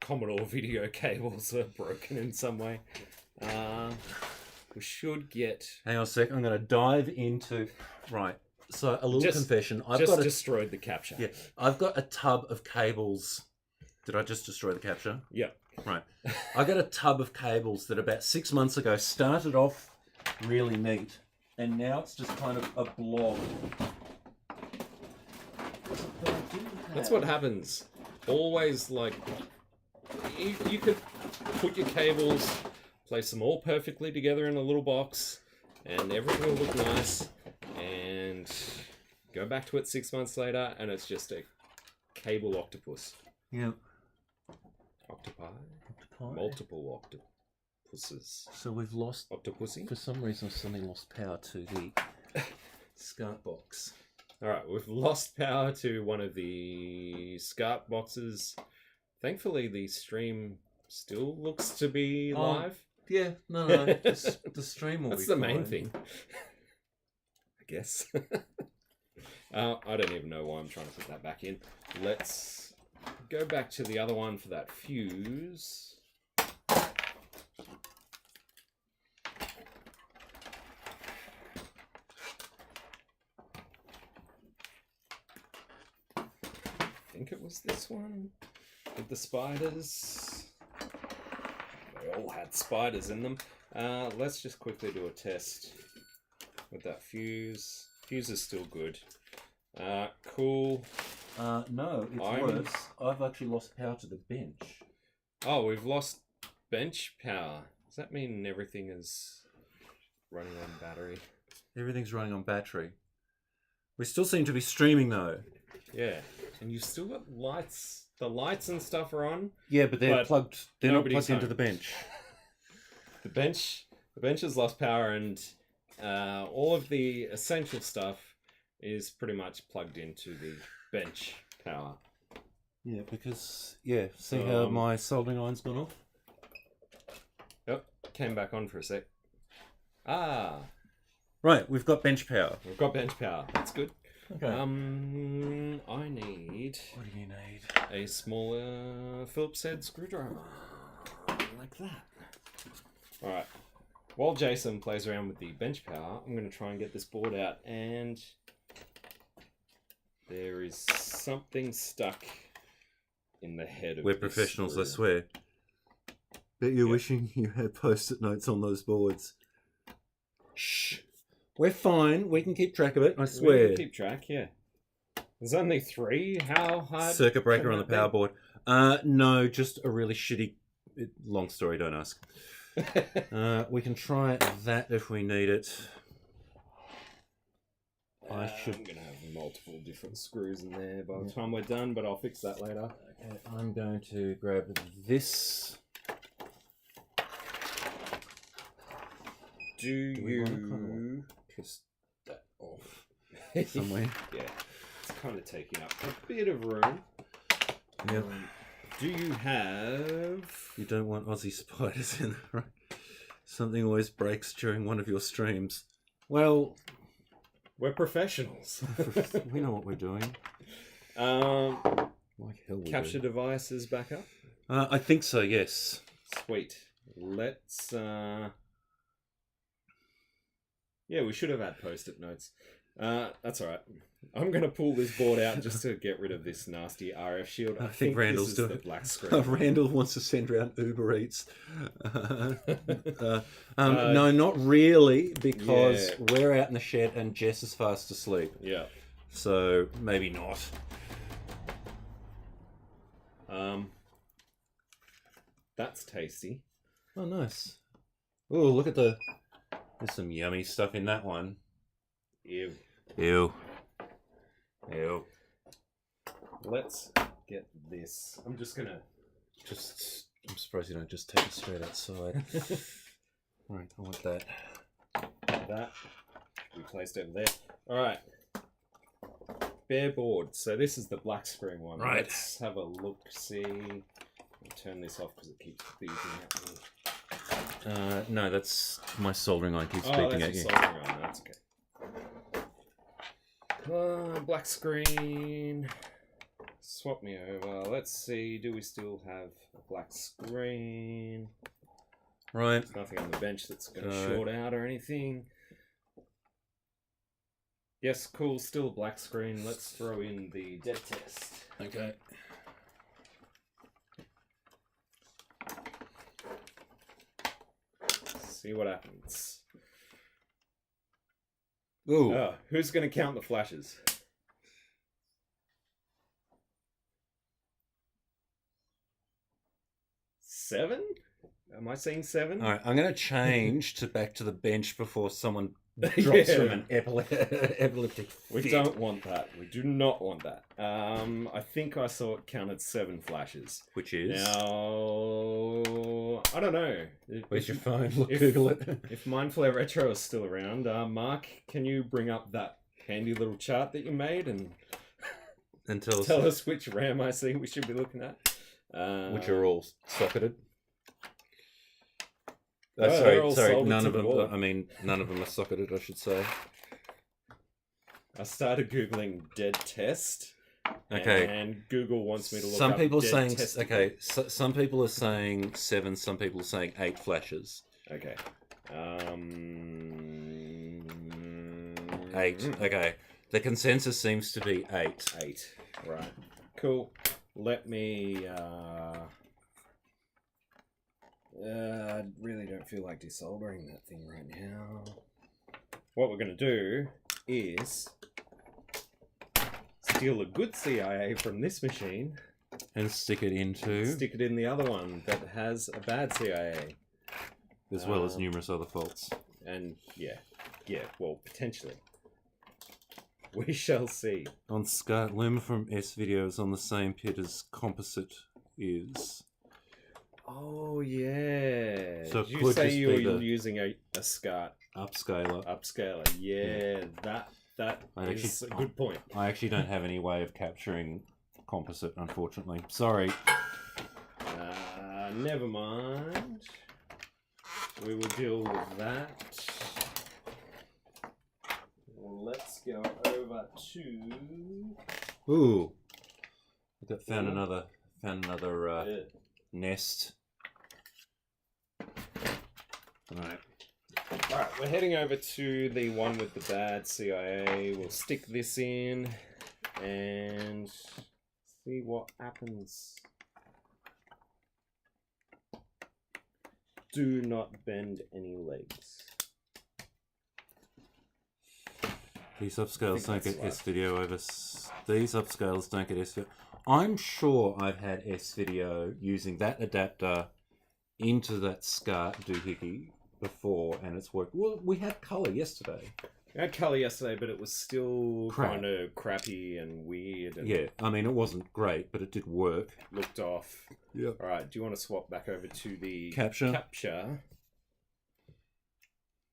Commodore video cables are broken in some way? We should get. Hang on a sec. I'm going to dive into. Right. So a little confession. I've destroyed the capture. Yeah, I've got a tub of cables. Did I just destroy the capture? Yeah. Right. I got a tub of cables that about 6 months ago started off really neat, and now it's just kind of a blob. That's what happens. Always, you could put your cables, place them all perfectly together in a little box, and everything will look nice, and go back to it 6 months later, and it's just a cable octopus. Yeah. Octopi? Multiple octopuses. So we've lost... Octopussy? For some reason, I've suddenly lost power to the SCART box. All right, we've lost power to one of the SCART boxes. Thankfully, the stream still looks to be live. Yeah, no. The stream will That's be the main fine. thing, I guess. I don't even know why I'm trying to put that back in. Let's go back to the other one for that fuse. I think it was this one with the spiders. They all had spiders in them. Let's just quickly do a test with that fuse. Fuse is still good. Cool. No, it's worse. I've actually lost power to the bench. Oh, we've lost bench power. Does that mean everything is running on battery? Everything's running on battery. We still seem to be streaming though. Yeah. And you've still got lights. The lights and stuff are on. Yeah, but they're plugged. They're not nobody's plugged into home. the bench. The bench has lost power, and all of the essential stuff is pretty much plugged into the bench power. Yeah, because see how my soldering iron's gone off? Yep, came back on for a sec. Ah, right. We've got bench power. we've got bench power. That's good. Okay. I need What do you need? a smaller Phillips head screwdriver, like that. All right. While Jason plays around with the bench power, I'm going to try and get this board out, and there is something stuck in the head of We're this professionals, I screw. swear. Bet you're Yeah. wishing you had post-it notes on those boards. Shh. We're fine. We can keep track of it. I We swear. can keep track, yeah. There's only 3. How hard? Circuit breaker can on the that be? power board. No, just a really shitty. Long story. Don't ask. We can try that if we need it. I should. I'm gonna have multiple different screws in there by the time we're done, but I'll fix that later. Okay, I'm going to grab this. Do we want to you kind of piss that off Yeah, somewhere? it's kind of taking up a bit of room. Yep. Do you have? You don't want Aussie spiders in there, right? Something always breaks during one of your streams. Well, We're professionals. we know what we're doing. um, Like hell we capture do. devices back up. I think so, yes. Sweet. Let's. Yeah, we should have had post-it notes. That's all right. I'm gonna pull this board out just to get rid of this nasty RF shield. I think Randall's this is doing the it. black screen. Randall wants to send around Uber Eats. No, not really, because Yeah. we're out in the shed and Jess is fast asleep. Yeah. So maybe not. That's tasty. Oh, nice. Oh, look at the. There's some yummy stuff in that one. Ew. Ew. Ew. Let's get this. I'm just gonna. I'm surprised you don't just take it straight outside. Right, I want that. That we placed over there. All right. Bare board. So this is the black screen one. Right. Let's have a look. See. I'll turn this off because it keeps beeping at me. No, that's my soldering iron keeps Oh, beeping that's at a you. soldering iron. That's okay. Black screen. Swap me over. Let's see. Do we still have a black screen? Right. There's nothing on the bench that's going to short out or anything. Yes, cool. Still a black screen. Let's throw in the dead test. Okay. See what happens. Ooh. Oh, who's going to count the flashes? 7? Am I saying 7? All right, I'm going to change to back to the bench before someone drops from an epileptic We fit. don't want that. We do not want that. I think I saw it counted 7 flashes. Which is? Now, I don't know. Where's your phone? Look, if- Google it. If Mindflare Retro is still around, Mark, can you bring up that handy little chart that you made and tell us which RAM IC we should be looking at. Which are all socketed. They're all Sorry. soldered None to of the them. board. I mean, none of them are socketed. I should say. I started googling dead test. Okay. And Google wants me to look Some up people are dead saying testicle. some people are saying 7. Some people are saying 8 flashes. Okay. 8. Okay. The consensus seems to be 8. 8. Right. Cool. Let me. I really don't feel like desoldering that thing right now. What we're going to do is steal a good CIA from this machine And stick it into... stick it in the other one that has a bad CIA. As well as numerous other faults. And yeah, well, potentially. We shall see. On SCART, Luma from S-Video is on the same pit as Composite is. Oh yeah. So Did you could say just you be were the- using a SCART Upscaler. upscaler? Yeah, that I is a good point. I actually don't have any way of capturing Composite, unfortunately. Sorry. Never mind. We will deal with that. Let's go over to. Ooh. Found another Yeah. nest. Alright. Alright, we're heading over to the one with the bad CIA. We'll stick this in and see what happens. Do not bend any legs. These upscales don't that's get right. S-Video over... These upscales don't get S-Video... I'm sure I've had S-Video using that adapter into that SCART doohickey before, and it's worked. Well, we had colour yesterday. I had colour yesterday, but it was still Crap. kind of crappy and weird and Yeah, I mean, it wasn't great, but it did work. looked off. Yep. Alright, do you want to swap back over to the Capture.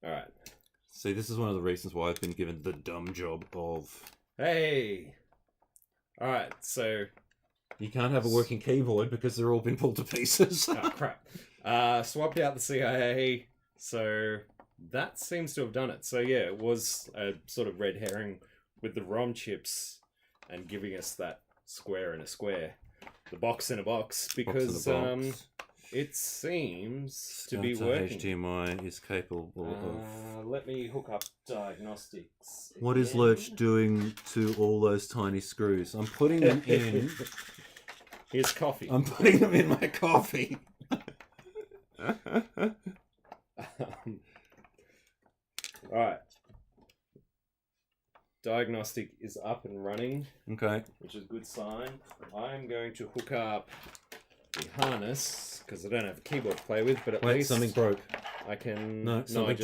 Alright. See, this is one of the reasons why I've been given the dumb job of... Hey! Alright, so... You can't have a working keyboard because they're all been pulled to pieces. Oh, crap. Swapped out the CIA, so that seems to have done it. So yeah, it was a sort of red herring with the ROM chips and giving us that square in a square. The box in a box, because it seems to be working. HDMI is capable of... Let me hook up diagnostics. What is again. Lurch doing to all those tiny screws? I'm putting them in... Here's coffee. I'm putting them in my coffee. Alright. Diagnostic is up and running, Okay. which is a good sign. I'm going to hook up the harness, because I don't have a keyboard to play with, but at Wait, least something broke. I can... No, something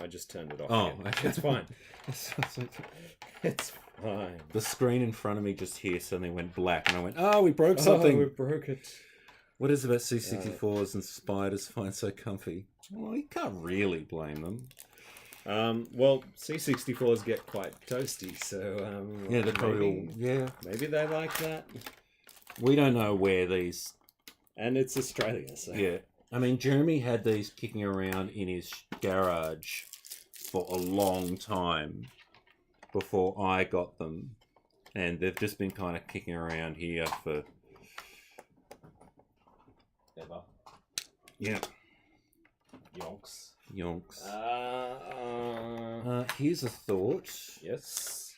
I just turned it off. Oh, again. okay. It's fine. It's fine. The screen in front of me just here suddenly went black, and I went, "Oh, we broke something." Oh, we broke it. What is it about C64's and spiders find so comfy? Well, you can't really blame them. Well, C64's get quite toasty, so Yeah, they're probably all... Yeah. maybe they like that. We don't know where these... And it's Australia, so... Yeah. I mean, Jeremy had these kicking around in his garage for a long time before I got them. And they've just been kind of kicking around here for... Ever. Yeah. Yonks. Yonks. Uh, Here's a thought. yes.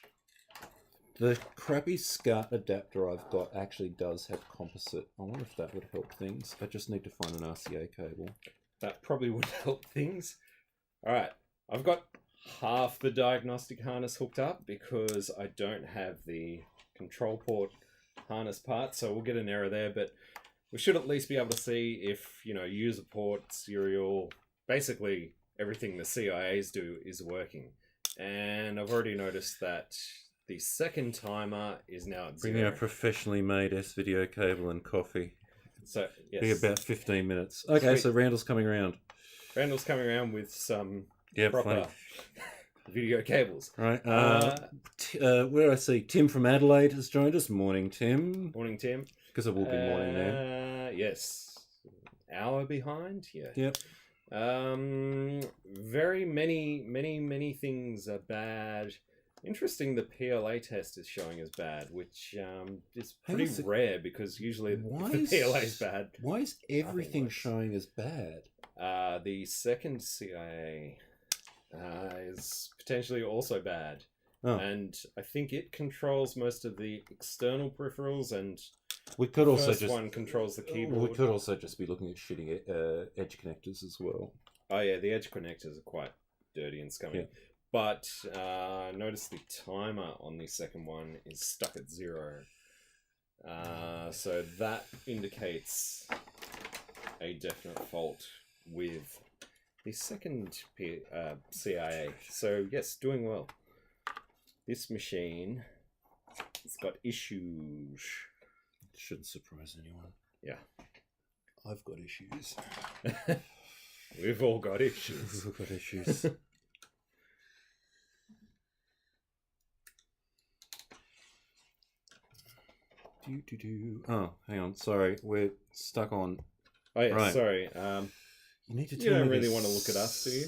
The crappy SCART adapter I've got actually does have composite. I wonder if that would help things. I just need to find an RCA cable. That probably would help things. Alright, I've got half the diagnostic harness hooked up because I don't have the control port harness part, so we'll get an error there, but we should at least be able to see if, you know, user port, serial, basically everything the CIAs do is working. And I've already noticed that the second timer is now at 0. Bring in a professionally made S-Video cable and coffee. So, yes. Be about 15 minutes. Okay, Sweet. so Randall's coming around. Randall's coming around with some Yeah, proper... video cables. Right. Where I see Tim from Adelaide has joined us. Morning, Tim. Morning, Tim. Because it will be morning there. Yes. Hour behind? Yeah. Yep. Very many things are bad. Interesting, the PLA test is showing as bad, which is pretty rare because usually if the PLA is bad. Why is everything showing as bad? The second CIA is potentially also bad. Oh. And I think it controls most of the external peripherals, and we could also first one controls the keyboard. We could also just be looking at shitty edge connectors as well. Oh yeah, the edge connectors are quite dirty and scummy. Yeah. But notice the timer on the second one is stuck at 0. So that indicates a definite fault with the second CIA. So yes, doing well. This machine has got issues. It shouldn't surprise anyone. Yeah. I've got issues. We've all got issues. We've got issues. Oh, hang on. Sorry, we're stuck on. Oh yeah, right. Sorry. You need to. You don't really want to look at us, do you?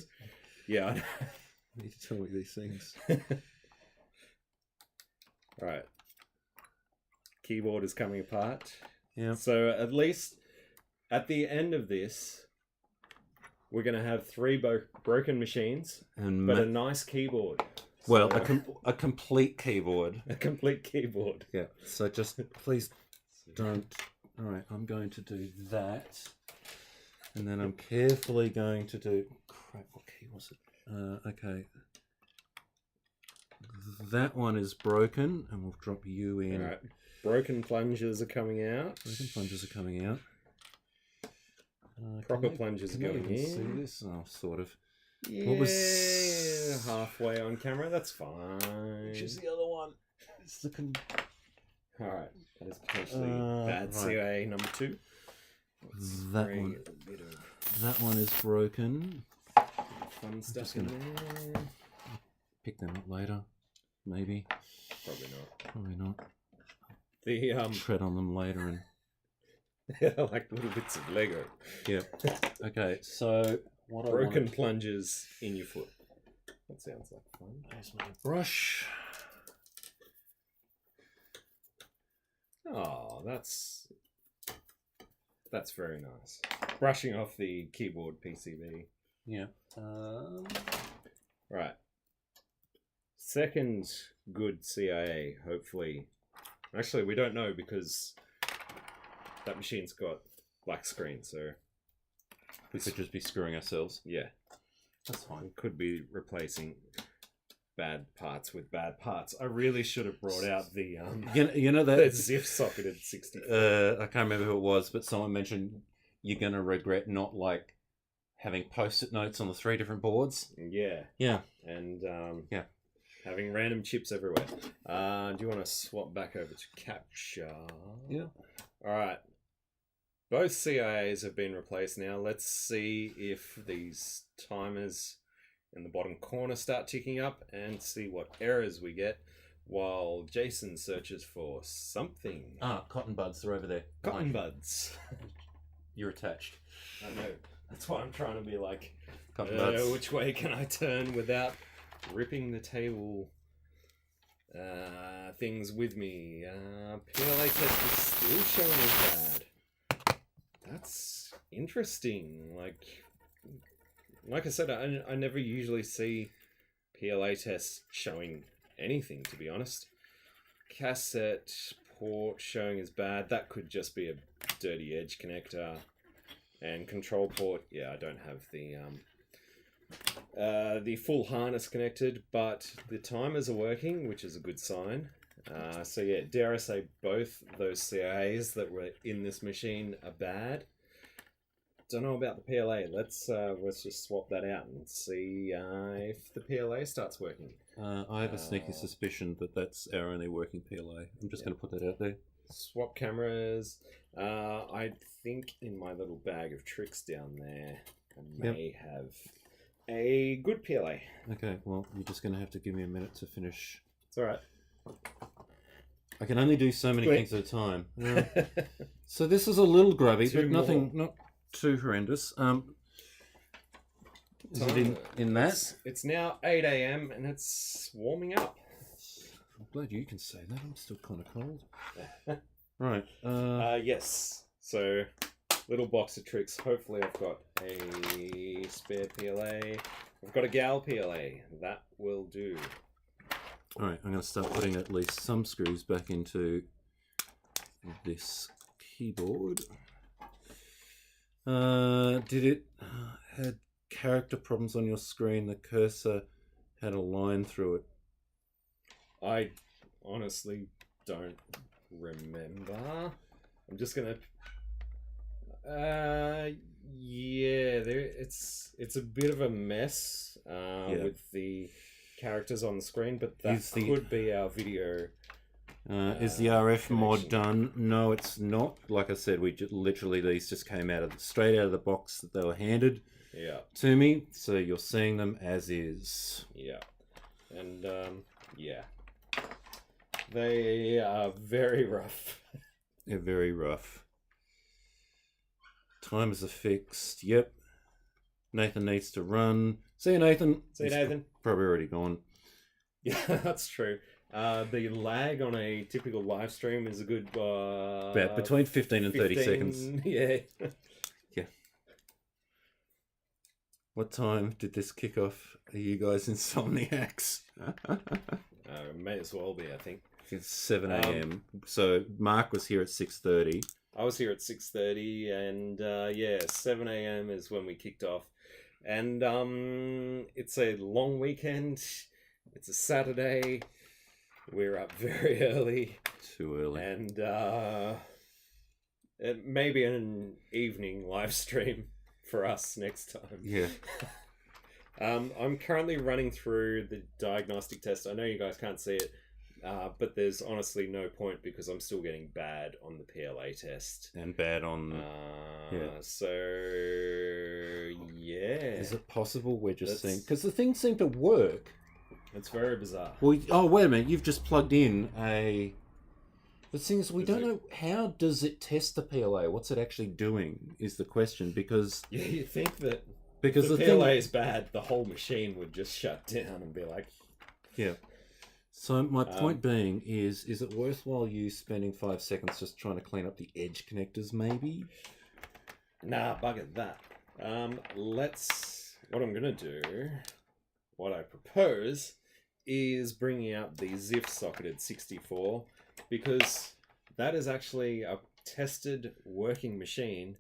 Yeah. I know. You need to tell me these things. Right. Keyboard is coming apart. Yeah. So at least at the end of this, we're going to have 3 broken machines, but a nice keyboard. Well, so, a complete keyboard. A complete keyboard. Yeah. So just please don't. All right. I'm going to do that, and then I'm carefully going to do. Crap. What key was it? Okay. That one is broken, and we'll drop you in. All right. Broken plungers are coming out. Broken plungers are coming out. Proper plungers are going in. See this? Oh, sort of. Yeah, what was halfway on camera? That's fine. Which is the other one? It's the all right, that is potentially bad CIA number 2. That one. That one is broken. Fun stuff in there. Pick them up later, maybe. Probably not. Probably not. The tread on them later and. Like little bits of Lego. Yep. Okay, so what broken plungers in your foot. That sounds like fun. There's my brush. Oh, that's very nice. Brushing off the keyboard PCB. Yeah. Right. Second good CIA, hopefully. Actually, we don't know because that machine's got black screen, so we could just be screwing ourselves. Yeah, that's fine. We could be replacing bad parts with bad parts. I really should have brought out the you know that the ZIF socketed 64. I can't remember who it was, but someone mentioned you're gonna regret not like having post-it notes on the 3 different boards. Yeah, and yeah. Having random chips everywhere. Do you want to swap back over to capture? Yeah. All right. Both CIAs have been replaced now. Let's see if these timers in the bottom corner start ticking up and see what errors we get while Jason searches for something. Cotton buds. They're over there. Cotton buds. You're attached. I know. That's why I'm trying to be like, cotton buds. Which way can I turn without ripping the table things with me? PLA test is still showing as bad. That's interesting. Like I said, I never usually see PLA tests showing anything, to be honest. Cassette port showing as bad. That could just be a dirty edge connector. And control port, yeah, I don't have the full harness connected, but the timers are working, which is a good sign. So yeah, dare I say both those CIAs that were in this machine are bad. Don't know about the PLA. Let's just swap that out and see if the PLA starts working. I have a sneaky suspicion that that's our only working PLA. I'm just going to put that out there. Swap cameras. I think in my little bag of tricks down there, I may have a good PLA. Okay, well, you're just going to have to give me a minute to finish. It's all right. I can only do so many Wait. things at a time. So this is a little grubby, Two but nothing, not too horrendous. Is it in that? It's now 8 a.m. and it's warming up. I'm glad you can say that. I'm still kind of cold. Right. Yes. So, little box of tricks. Hopefully I've got a spare PLA. I've got a gal PLA. That will do. All right. I'm going to start putting at least some screws back into this keyboard. Did it had character problems on your screen? The cursor had a line through it. I honestly don't remember. I'm just gonna. Yeah, it's a bit of a mess with the characters on the screen, but that could be our video. Is the RF mod done? No, it's not. Like I said, literally these just came straight out of the box that they were handed to me. So you're seeing them as is. Yeah, and yeah, they are very rough. They're very rough. Timers are fixed. Yep. Nathan needs to run. See you, Nathan. See you, Nathan. Probably already gone. Yeah, that's true. The lag on a typical live stream is a good... about between 15 and 30 seconds. Yeah. Yeah. What time did this kick off? Are you guys insomniacs? May as well be, I think. It's 7 a.m. So Mark was here at 6:30. I was here at 6:30, and yeah, 7 a.m. is when we kicked off. And it's a long weekend. It's a Saturday. We're up very early. Too early. And it may be an evening live stream for us next time. Yeah. I'm currently running through the diagnostic test. I know you guys can't see it, but there's honestly no point because I'm still getting bad on the PLA test. And bad on... So, yeah. Is it possible we're just seeing... Because the things seem to work. It's very bizarre. Well, oh, wait a minute. You've just plugged in a... The thing is, we don't know... How does it test the PLA? What's it actually doing is the question, because... Yeah, you think that because the PLA is bad, the whole machine would just shut down and be like... Yeah. So my point being is it worthwhile you spending 5 seconds just trying to clean up the edge connectors, maybe? Nah, bugger that. What I'm going to do, what I propose, is bringing out the ZIF socketed 64, because that is actually a tested working machine,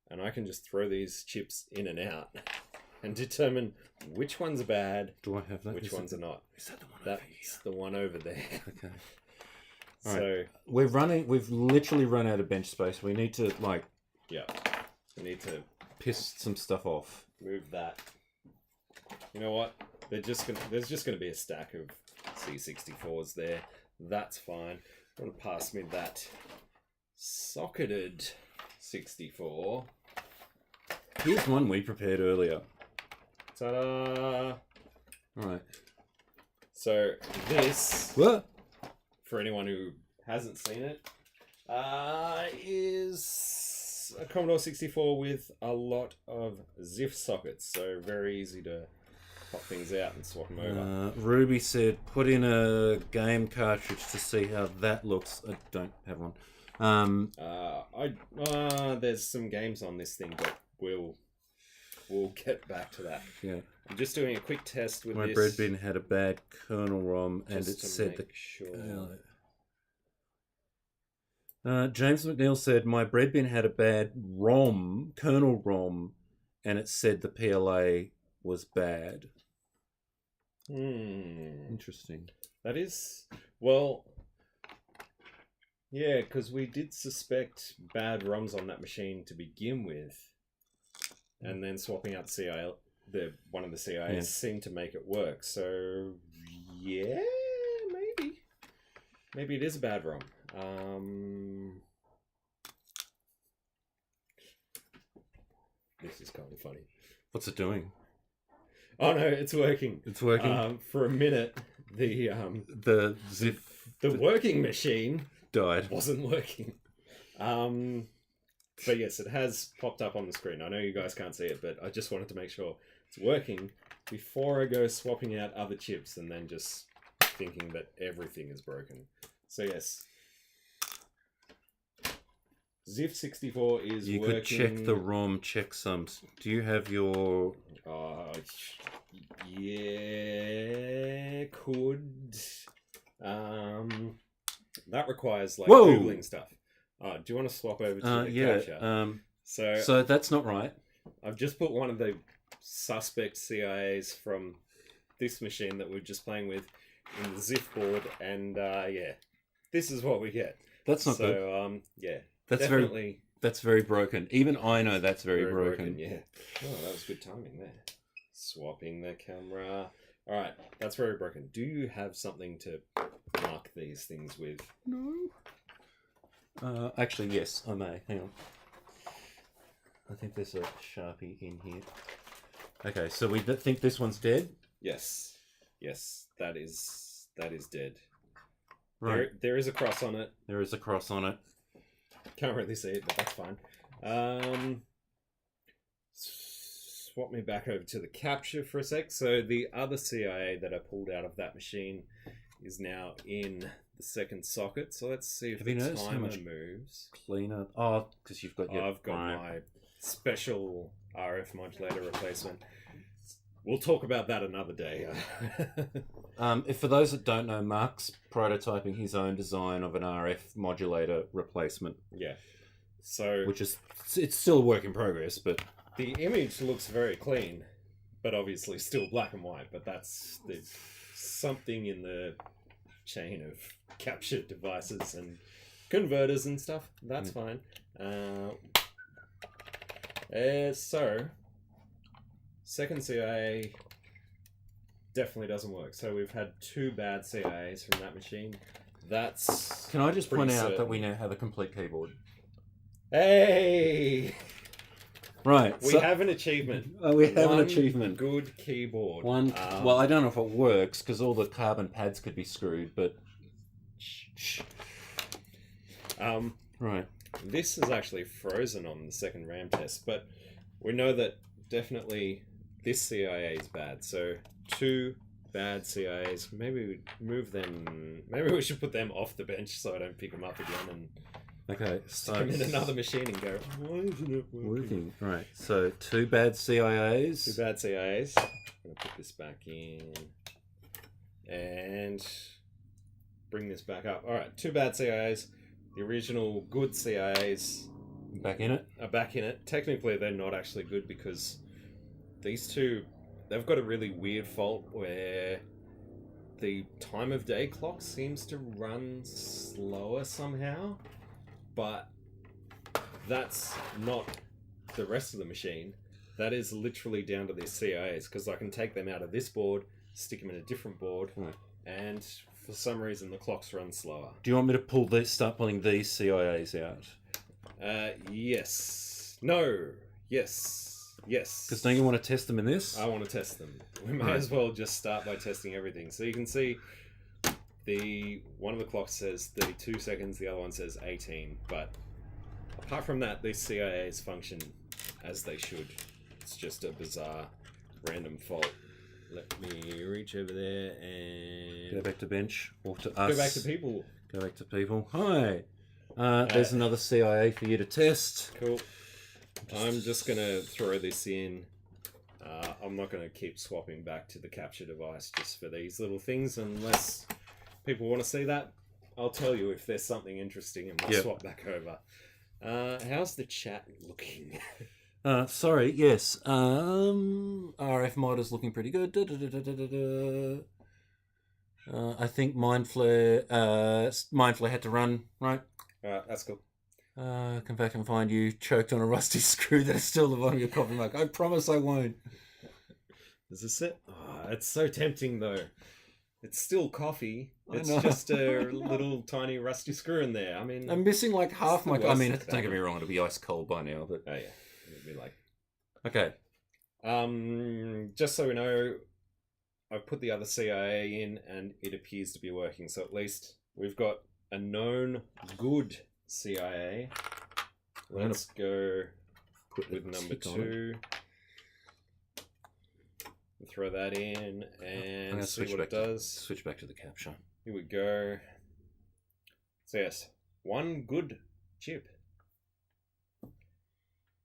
and I can just throw these chips in and out and determine which ones are bad, do I have that? which ones are not. Is that the one That's over here? the one over there. Okay. So we've literally run out of bench space. We need to, like... Yeah. We need to piss some stuff off. move that. You know what? There's just gonna be a stack of C64's there. That's fine. I'm gonna pass me that socketed 64. Here's one we prepared earlier. Ta-da! Alright. So this, What? for anyone who hasn't seen it, is a Commodore 64 with a lot of ZIF sockets. So very easy to pop things out and swap them over. Ruby said, put in a game cartridge to see how that looks. I don't have one. There's some games on this thing, but we'll get back to that. Yeah. I'm just doing a quick test with My this. bread bin had a bad kernel ROM, and it said Sure. James McNeil said, my bread bin had a bad ROM, kernel ROM, and it said the PLA was bad. Interesting. That is, well, yeah, because we did suspect bad ROMs on that machine to begin with, and then swapping out one of the CIs seemed to make it work. So yeah, maybe it is a bad ROM. This is kind of funny. What's it doing? Oh no, it's working. It's working. For a minute, the zip the working machine died. wasn't working. But yes, it has popped up on the screen. I know you guys can't see it, but I just wanted to make sure it's working before I go swapping out other chips and then just thinking that everything is broken. So yes, C64 is You working. could check the ROM checksums. Do you have your... Yeah, could. That requires like Whoa! Googling stuff. Do you want to swap over to the capture? So that's not right. I've just put one of the suspect CIAs from this machine that we're just playing with in the ZIF board, and yeah, this is what we get. That's not good. So yeah, That's definitely that's very broken. Even I know that's very broken. Yeah. Oh, that was good timing there. Swapping the camera. All right, that's very broken. Do you have something to mark these things with? No. Actually, yes, I may. Hang on. I think there's a Sharpie in here. Okay, so we think this one's dead? Yes. Yes, that is dead. Right. There is a cross on it. There is a cross on it. Can't really see it, but that's fine. Swap me back over to the capture for a sec. So the other CIA that I pulled out of that machine is now in the second socket. So let's see if the timer moves. Cleaner. Oh, because you've got your... I've got my special RF modulator replacement. We'll talk about that another day. If for those that don't know, Mark's prototyping his own design of an RF modulator replacement. Yeah. So which is, it's still a work in progress, but the image looks very clean, but obviously still black and white. But there's something in the chain of capture devices and converters and stuff. That's fine. So second CIA definitely doesn't work. So we've had 2 bad CIAs from that machine. That's... Can I just point out that we now have a complete keyboard? Hey! Right. We have an achievement. We have an achievement. Good keyboard. Well, I don't know if it works because all the carbon pads could be screwed, but... Right. This is actually frozen on the second RAM test, but we know that definitely this CIA is bad. So 2 bad CIAs. Maybe we move them. Maybe we should put them off the bench so I don't pick them up again and stick them in another machine and go, why isn't it working? Right. So 2 bad CIAs. 2 bad CIAs. I'm gonna put this back in and bring this back up. All right. 2 bad CIAs. The original good CIAs back in it. Are back in it. Technically, they're not actually good because these 2, they've got a really weird fault where the time of day clock seems to run slower somehow, but that's not the rest of the machine. That is literally down to these CIAs because I can take them out of this board, stick them in a different board, and for some reason the clocks run slower. Do you want me to start pulling these CIAs out? Yes. No. Yes. Yes. Because don't you want to test them in this? I want to test them. We may as well just start by testing everything. So you can see one of the clocks says 32 seconds, the other one says 18. But apart from that, these CIAs function as they should. It's just a bizarre, random fault. Let me reach over there and... Go back to bench, or to us. Go back to people. Go back to people. Hi! There's another CIA for you to test. Cool. I'm just going to throw this in. I'm not going to keep swapping back to the capture device just for these little things unless people want to see that. I'll tell you if there's something interesting and we'll swap back over. How's the chat looking? Sorry, yes. RF mod is looking pretty good. I think Mindflare had to run, right? That's cool. Come back and find you choked on a rusty screw that is still the bottom of your coffee mug. I promise I won't. Is this it? Oh, it's so tempting though. It's still coffee. It's just a little tiny rusty screw in there. I mean, I'm missing like half my... I mean, don't get me wrong, it'll be ice cold by now, but... Oh yeah. It'll be like... Okay. Just so we know, I've put the other CIA in and it appears to be working. So at least we've got a known good CIA. Let's go with number 2. Throw that in and see what it does. Switch back to the capture. Here we go. So yes, one good chip.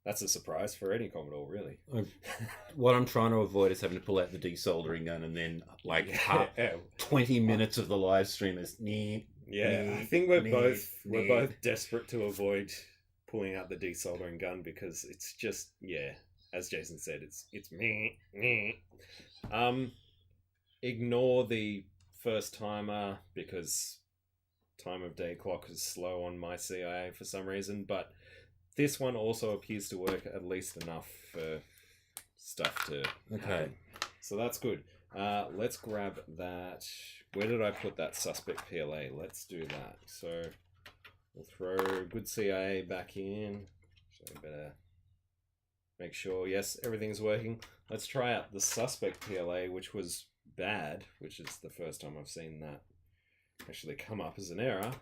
That's a surprise for any Commodore, really. What I'm trying to avoid is having to pull out the desoldering gun and then 20 minutes of the live stream is I think we're both desperate to avoid pulling out the desoldering gun because it's just as Jason said, it's me. Ignore the first timer because time of day clock is slow on my CIA for some reason, but this one also appears to work at least enough for stuff to happen. So that's good. Let's grab that. Where did I put that suspect PLA? Let's do that. So we'll throw good CIA back in. So I better make sure, yes, everything's working. Let's try out the suspect PLA, which was bad, which is the first time I've seen that actually come up as an error.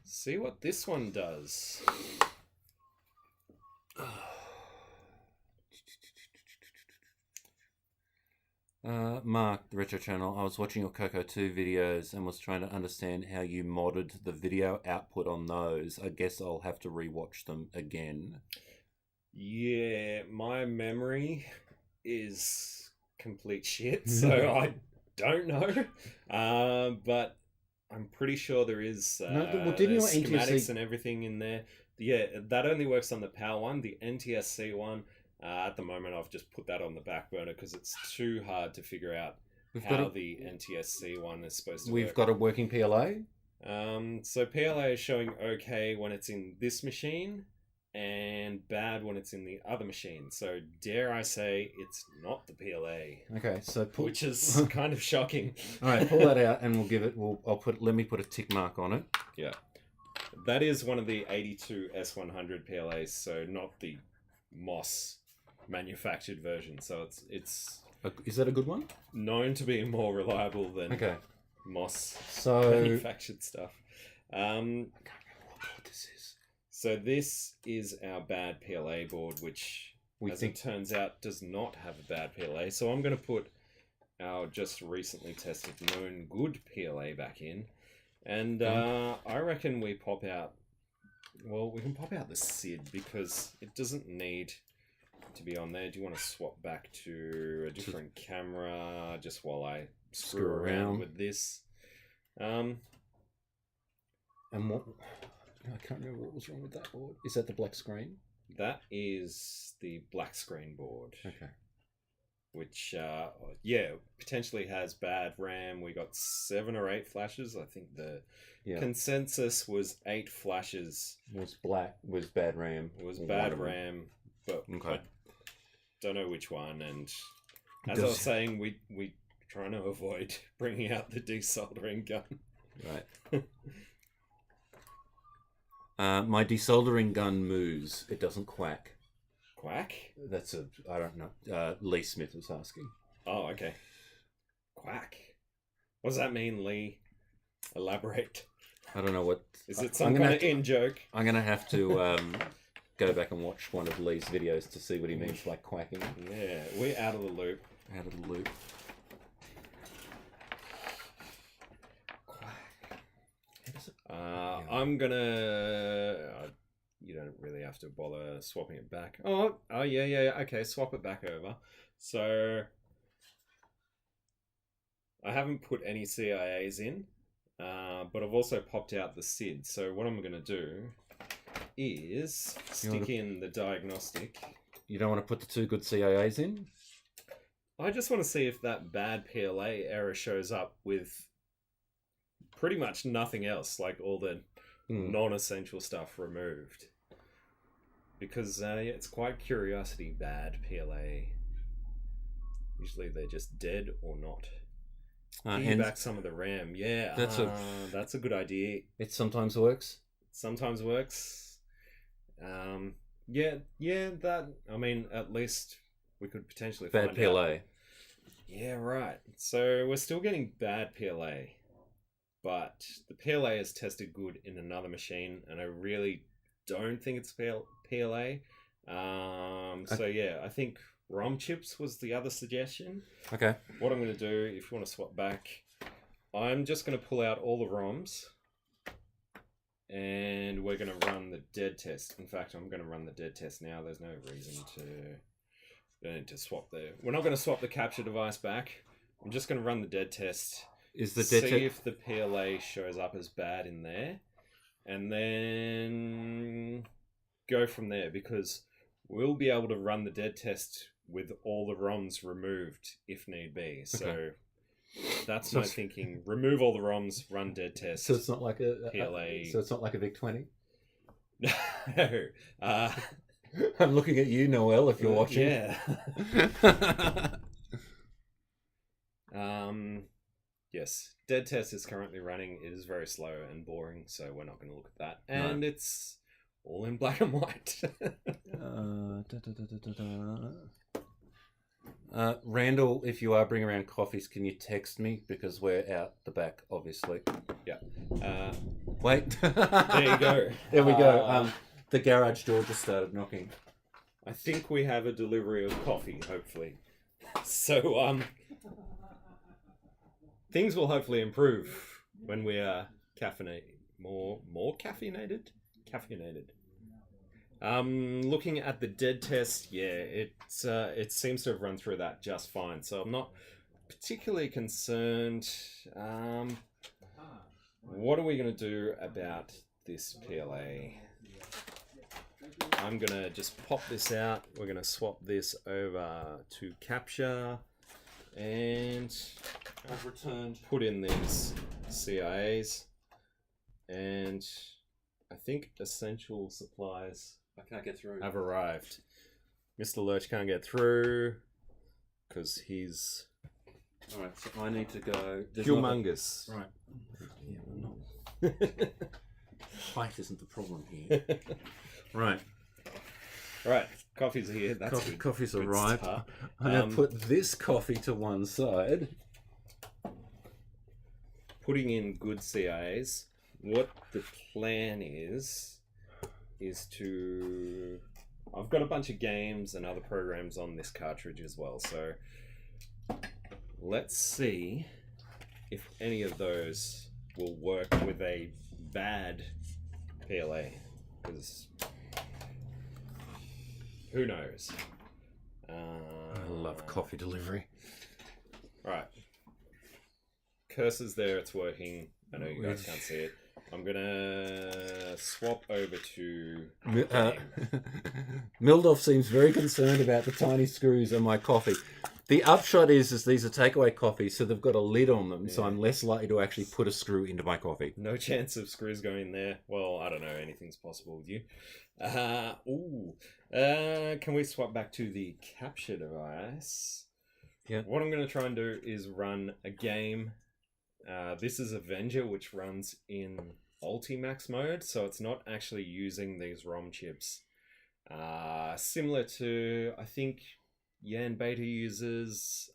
See what this one does. Mark, the Retro Channel, I was watching your Coco 2 videos and was trying to understand how you modded the video output on those. I guess I'll have to rewatch them again. Yeah, my memory is complete shit, so I don't know. But I'm pretty sure there is didn't your schematics and everything in there. Yeah, that only works on the PAL one. The NTSC one, at the moment, I've just put that on the back burner because it's too hard to figure out how the NTSC one is supposed to work. We've got a working PLA? So PLA is showing okay when it's in this machine and bad when it's in the other machine. So dare I say it's not the PLA. Okay, so which is kind of shocking. All right, pull that out and we'll give it. Let me put a tick mark on it. Yeah, that is one of the 82 S100 PLAs. So not the Moss manufactured version. So it's. Is that a good one? Known to be more reliable than Moss manufactured stuff. I can't remember what this is. So this is our bad PLA board, which, as it turns out, does not have a bad PLA. So I'm going to put our just recently tested known good PLA back in. And I reckon we pop out... Well, we can pop out the SID because it doesn't need to be on there. Do you want to swap back to a different camera just while I screw around with this? And what... I can't remember what was wrong with that board. Is that the black screen? That is the black screen board. Okay. Which, potentially has bad RAM. We got 7 or 8 flashes. I think the consensus was 8 flashes. Was bad RAM. It was bad RAM, but I don't know which one. And as I was saying, we trying to avoid bringing out the desoldering gun. Right. My desoldering gun moves. It doesn't quack. Quack? That's I don't know. Lee Smith was asking. Oh, okay. Quack. What does that mean, Lee? Elaborate. I don't know what... Is it some kind of in-joke? I'm going to have to go back and watch one of Lee's videos to see what he means by quacking. Yeah, we're out of the loop. Out of the loop. I'm gonna... you don't really have to bother swapping it back. Oh, yeah. Okay, swap it back over. So... I haven't put any CIAs in, but I've also popped out the SID. So what I'm going to do is stick in the diagnostic. You don't want to put the 2 good CIAs in? I just want to see if that bad PLA error shows up with pretty much nothing else, like all the non-essential stuff removed. Because it's quite curiosity bad PLA. Usually they're just dead or not. Back some of the RAM. Yeah, that's a good idea. It sometimes works. Sometimes works. That, I mean, at least we could potentially Bad find PLA. out. Yeah, right. So we're still getting bad PLA, but the PLA is tested good in another machine, and I really don't think it's PLA. So yeah, I think ROM chips was the other suggestion. Okay. What I'm going to do, if you want to swap back, I'm just going to pull out all the ROMs, and we're going to run the dead test. In fact, I'm going to run the dead test now. There's no reason to swap there. We're not going to swap the capture device back. I'm just going to run the dead test. Is the dead see if the PLA shows up as bad in there, and then go from there, because we'll be able to run the dead test with all the ROMs removed if need be. So that's my thinking. Remove all the ROMs, run dead test. So it's not like a PLA. So it's not like a VIC-20. No. I'm looking at you, Noel, if you're watching. Yeah. Yes, dead test is currently running. It is very slow and boring, so we're not going to look at that. And it's all in black and white. Randall, if you are bringing around coffees, can you text me? Because we're out the back, obviously. Yeah. Wait. There you go. There we go. The garage door just started knocking. I think we have a delivery of coffee, hopefully. So, things will hopefully improve when we are caffeinated. More caffeinated? Caffeinated. Looking at the dead test, yeah, it seems to have run through that just fine. So I'm not particularly concerned. What are we going to do about this PLA? I'm going to just pop this out. We're going to swap this over to capture. And I've returned. Put in these CIAs. And I think essential supplies I can't get through. have arrived. Mr. Lurch can't get through because he's Alright, so I need to go. humongous. Right. Yeah, not... Height isn't the problem here. Right. Right. Coffee's here. That's good. Coffee's Good arrived. start. I'm going to put this coffee to one side. Putting in good CIAs. What the plan is to... I've got a bunch of games and other programs on this cartridge as well, so let's see if any of those will work with a bad PLA, because who knows? I love coffee delivery. Right. Cursor's there, it's working. I know you guys can't see it. I'm gonna swap over to Mildorf seems very concerned about the tiny screws on my coffee. The upshot is these are takeaway coffees, so they've got a lid on them, so I'm less likely to actually put a screw into my coffee. no chance of screws going in there. Well, I don't know, anything's possible with you. Can we swap back to the capture device? Yeah. What I'm going to try and do is run a game. This is Avenger, which runs in Ultimax mode, so it's not actually using these ROM chips. Similar to, I think, Yan Beta uses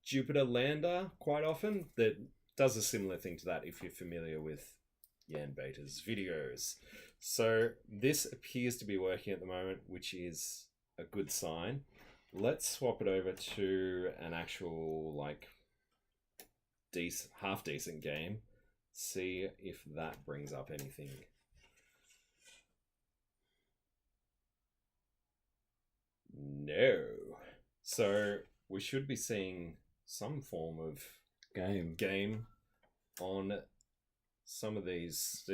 Jupiter Lander quite often. That does a similar thing to that if you're familiar with Yan Beta's videos. So this appears to be working at the moment, which is a good sign. Let's swap it over to an actual, like, half decent game. See if that brings up anything. No. So we should be seeing some form of game on some of these.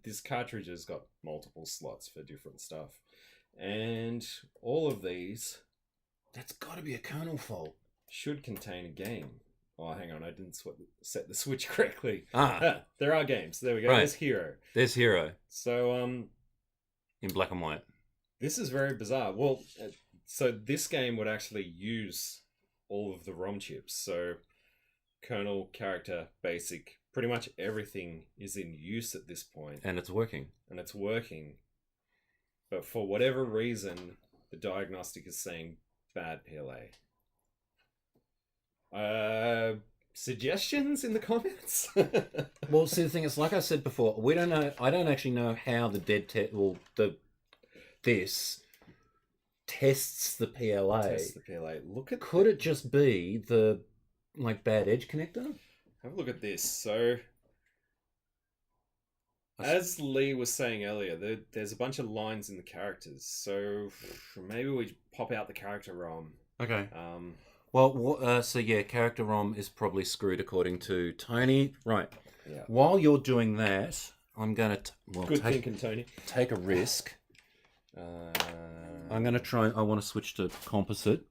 This cartridge has got multiple slots for different stuff, and all of these, That's got to be a kernel fault. should contain a game. Oh, hang on, I didn't set the switch correctly. There are games. There we go. Right. There's Hero. There's Hero So in black and white. this is very bizarre. Well, so this game would actually use all of the ROM chips. So kernel, character, basic, pretty much everything is in use at this point. And it's working. And it's working. But for whatever reason, The diagnostic is saying bad PLA. Suggestions in the comments? Well, see, the thing is, like I said before, we don't know. I don't actually know how the this tests the PLA. Test the PLA. Look at. Could it just be the bad edge connector? Have a look at this. So, as Lee was saying earlier, there's a bunch of lines in the characters. So maybe we pop out the character ROM. Okay. Well, so yeah, character ROM is probably screwed according to Tony. Right. Yeah. While you're doing that, I'm gonna good thinking, Tony. Take a risk. I'm gonna try. I want to switch to composite.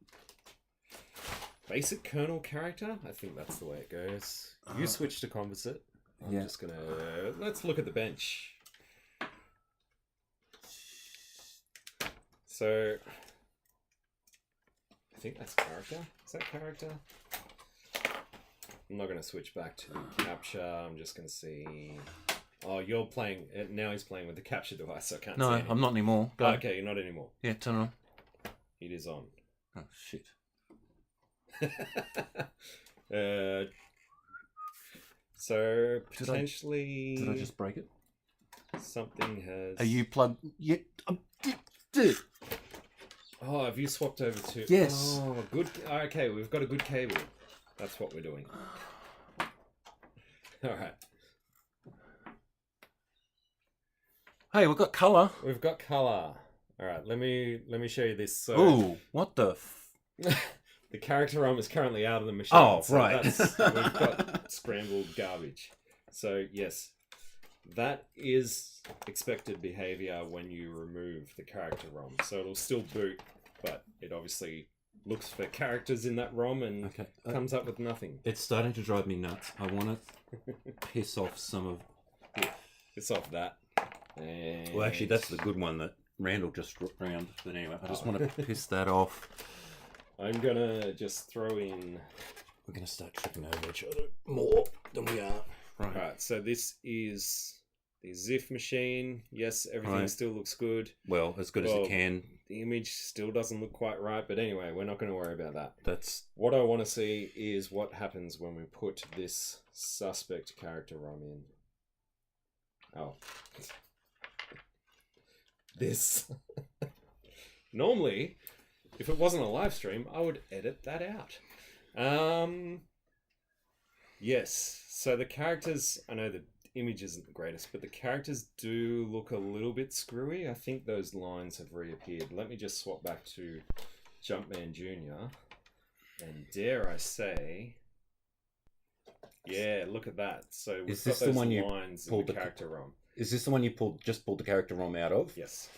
Basic kernel character. I think that's the way it goes. You switch to composite. I'm just gonna. Let's look at the bench. So. I think that's character. Is that character? I'm not going to switch back to the capture. I'm just going to see. Oh, you're playing. Now he's playing with the capture device, so I can't see. No, I'm not anymore. Go. Oh, okay, you're not anymore. Yeah, turn it on. It is on. Oh, shit. So, potentially. Did I just break it? Something has. Are you plugged? Yeah. Oh, have you swapped over to... Yes. Oh, good. Okay, we've got a good cable. That's what we're doing. All right. Hey, we've got colour. We've got colour. All right, let me show you this. So, ooh, what the... the character ROM is currently out of the machine. Oh, so right. We've got scrambled garbage. So, yes, that is expected behavior when you remove the character ROM. So it'll still boot, but it obviously looks for characters in that ROM and comes up with nothing. It's starting to drive me nuts. I want to piss off some of... Piss off that. And... Well, actually, that's the good one that Randall just round. But anyway, I just want to piss that off. I'm going to just throw in... We're going to start tripping over each other more than we are. Right. Alright, so this is the ZIF machine. Yes, everything still looks good. Well, as good as it can. The image still doesn't look quite right, but anyway, we're not going to worry about that. That's... What I want to see is what happens when we put this suspect character ROM in. Oh. This. Normally, if it wasn't a live stream, I would edit that out. Yes, so the characters, I know the image isn't the greatest, but the characters do look a little bit screwy. I think those lines have reappeared. Let me just swap back to Jumpman Jr. And dare I say, yeah, look at that. So we've got those lines in the character ROM. Is this the one you just pulled the character ROM out of? Yes.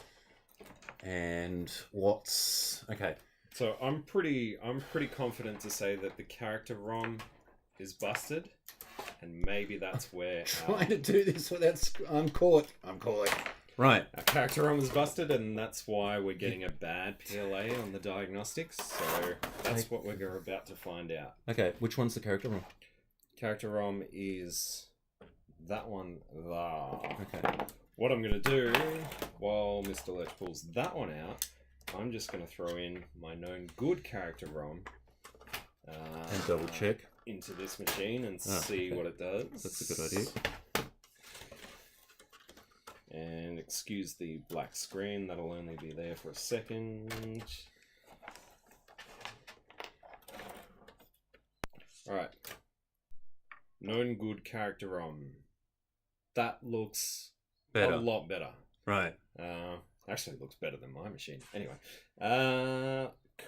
And what's... Okay. So I'm pretty confident to say that the character ROM is busted, and maybe that's where trying to do this without I'm caught. Right, our character ROM is busted, and that's why we're getting a bad PLA on the diagnostics. So that's what we're about to find out. Okay, which one's the character ROM? Character ROM is that one there. Okay. What I'm going to do while Mr. Lurch pulls that one out, I'm just going to throw in my known good character ROM and double check into this machine and see what it does. That's a good idea. And excuse the black screen, that'll only be there for a second. Alright. Known good character ROM. That looks better. A lot better. Right. Actually, it looks better than my machine. Anyway.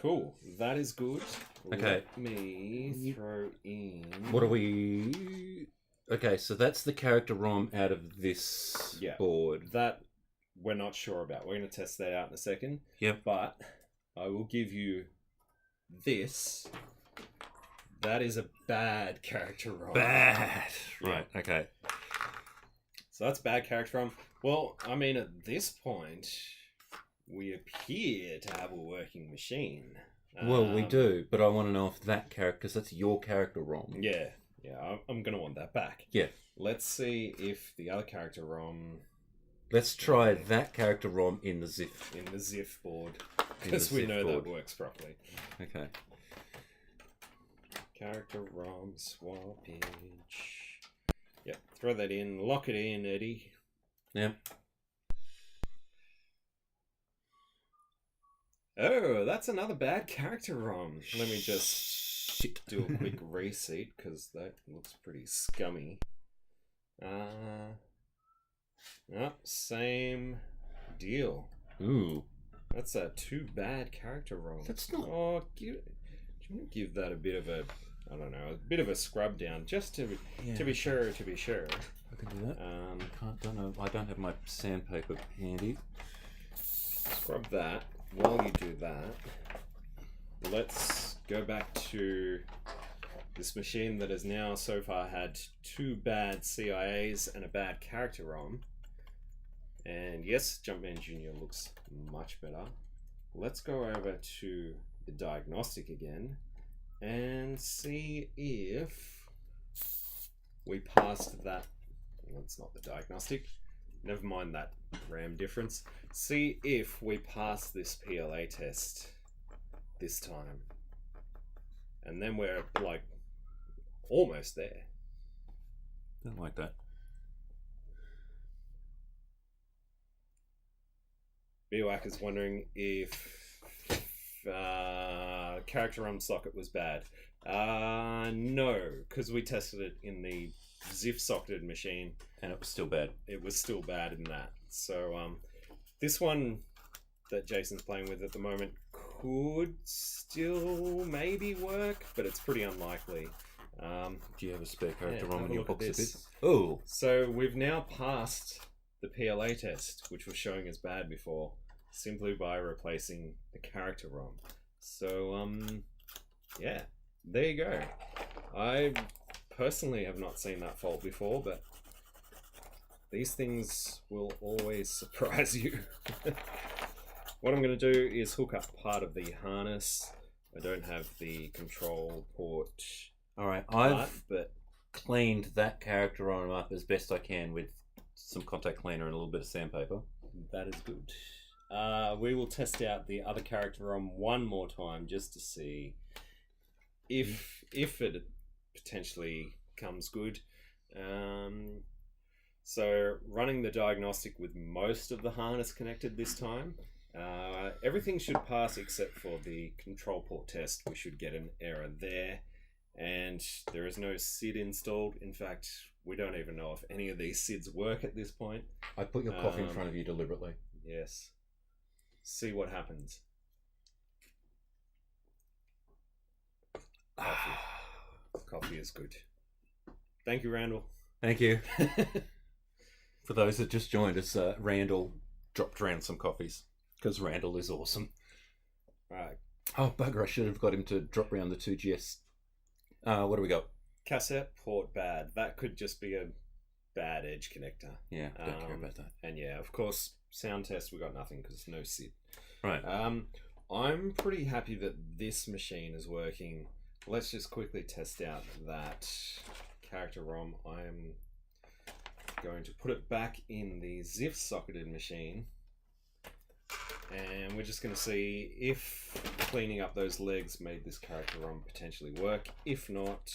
Cool. That is good. Okay. Let me throw in... What are we... Okay, so that's the character ROM out of this board. That we're not sure about. We're going to test that out in a second. Yep. But I will give you this. That is a bad character ROM. Bad. Right, okay. So that's bad character ROM. Well, I mean, at this point, we appear to have a working machine. Well, we do, but I want to know if that character, because that's your character ROM. Yeah, I'm going to want that back. Yeah. Let's see if the other character ROM Let's try that character ROM in the ZIF. In the ZIF board. Because we know that works properly. Okay. Character ROM swappage. Yep, throw that in. Lock it in, Eddie. Yep. Oh, that's another bad character ROM. Let me just do a quick reseat because that looks pretty scummy. Same deal. Ooh. That's a too bad character ROM. That's not. Oh, give that a bit of a, I don't know, a bit of a scrub down just to be sure. To be sure. I can do that. I don't have my sandpaper handy. Scrub that. While you do that, let's go back to this machine that has now so far had 2 bad CIAs and a bad character ROM. And yes, Jumpman Jr. looks much better. Let's go over to the diagnostic again and see if we passed that. Well, it's not the diagnostic. Never mind that RAM difference. See if we pass this PLA test this time. And then we're like almost there. Don't like that. BWAC is wondering if character ROM socket was bad. No, because we tested it in the ZIF socketed machine. And it was still bad. It was still bad in that. So this one that Jason's playing with at the moment could still maybe work, but it's pretty unlikely. Do you have a spare character Yeah, ROM have in a your look at box of this. bits? Oh. So we've now passed the PLA test, which was showing as bad before, simply by replacing the character ROM. So yeah, there you go. I personally have not seen that fault before, but these things will always surprise you. What I'm going to do is hook up part of the harness. I don't have the control port. All right, part, but cleaned that character ROM up as best I can with some contact cleaner and a little bit of sandpaper. that is good. We will test out the other character ROM one more time just to see if it potentially comes good. So running the diagnostic with most of the harness connected this time. Everything should pass except for the control port test. We should get an error there. And there is no SID installed. In fact, we don't even know if any of these SIDs work at this point. I put your coffee in front of you deliberately. Yes. See what happens. Coffee is good. Thank you, Randall. Thank you. For those that just joined us, Randall dropped around some coffees because Randall is awesome. Right. Oh, bugger, I should have got him to drop around the 2GS. What do we got? Cassette port bad. That could just be a bad edge connector. Yeah, don't care about that. And yeah, of course, sound test, we got nothing because no SID. Right. I'm pretty happy that this machine is working. Let's just quickly test out that character ROM. I'm going to put it back in the ZIF socketed machine. And we're just going to see if cleaning up those legs made this character ROM potentially work. If not,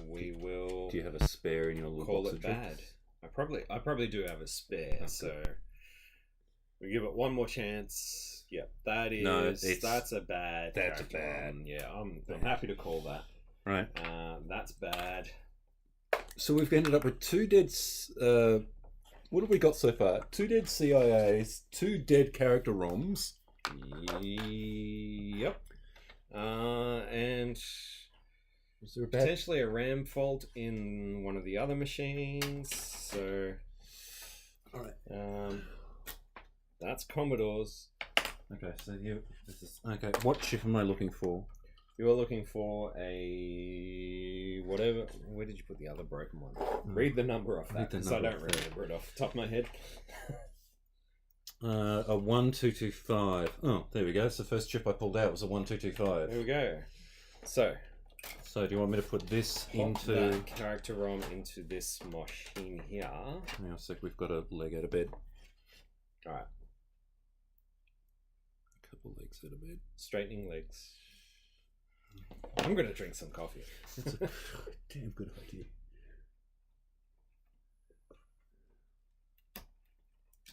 we will. Do you have a spare in your little call box it of bad? tricks? I probably do have a spare. Oh, so we give it one more chance. Yep, that's a bad. That's character bad. ROM. Yeah, I'm happy to call that. Right. That's bad. So we've ended up with 2 dead. What have we got so far? 2 dead CIAs, 2 dead character ROMs. Yep. And Was there a bad... potentially a RAM fault in one of the other machines. So, all right. That's Commodore's. Okay, so this is okay. What chip am I looking for? You were looking for a whatever. Where did you put the other broken one? Read the number off that because I don't remember it off the top of my head. A 1225. Oh, there we go. It's the first chip I pulled out was a 1225. There we go. So do you want me to put this into that character ROM into this machine here? Hang on a sec. We've got a leg out of bed. All right. A couple legs out of bed. Straightening legs. I'm going to drink some coffee. That's a damn good idea.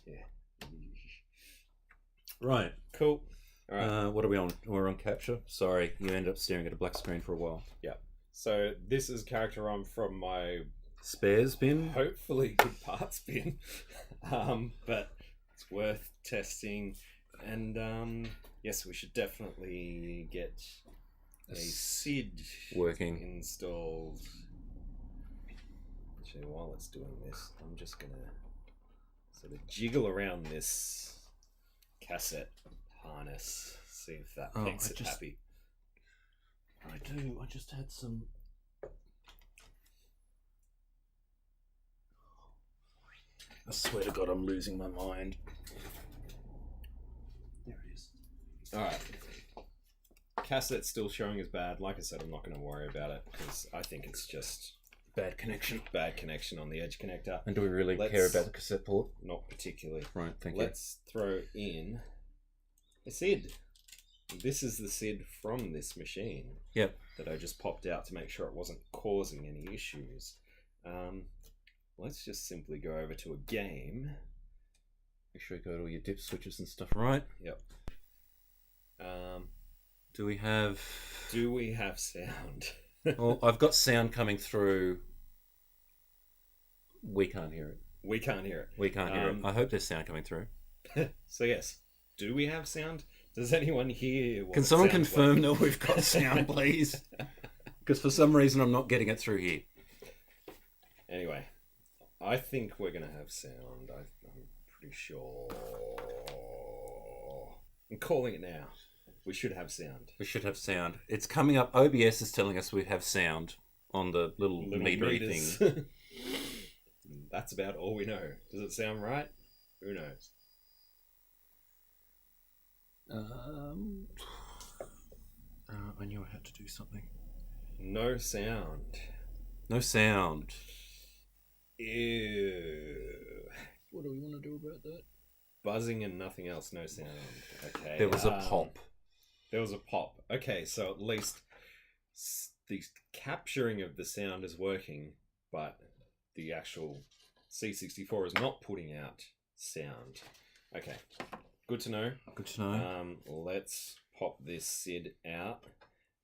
Yeah. Right. Cool. All right. What are we on? We're on capture. Sorry, you ended up staring at a black screen for a while. Yeah. So this is character I'm from my Spares bin. hopefully good parts bin. But it's worth testing. And yes, we should definitely get a SID working installed. Actually, while it's doing this, I'm just gonna sort of jiggle around this cassette harness, see if that makes it happy. I do. I just had some. I swear to God, I'm losing my mind. There it is. All right. Cassette's still showing as bad. Like I said, I'm not going to worry about it because I think it's just Bad connection. bad connection on the edge connector. And do we really care about the cassette port? Not particularly. Right, thank you. Let's throw in a SID. This is the SID from this machine. Yep. That I just popped out to make sure it wasn't causing any issues. Let's just simply go over to a game. Make sure you go to all your dip switches and stuff, right? Yep. Do we have sound? Well, I've got sound coming through. We can't hear it. We can't hear it. We can't hear it. I hope there's sound coming through. So yes, do we have sound? Does anyone hear what Can it someone sounds confirm like? that we've got sound, please? Because for some reason I'm not getting it through here. Anyway, I think we're going to have sound. I'm pretty sure. I'm calling it now. We should have sound. We should have sound. It's coming up. OBS is telling us we have sound on the little meter thing. That's about all we know. Does it sound right? Who knows? I knew I had to do something. No sound. No sound. Ew. What do we want to do about that? Buzzing and nothing else. No sound. Okay. There was a pop. There was a pop. Okay, so at least the capturing of the sound is working, but the actual C64 is not putting out sound. Okay, good to know. Good to know. Let's pop this SID out,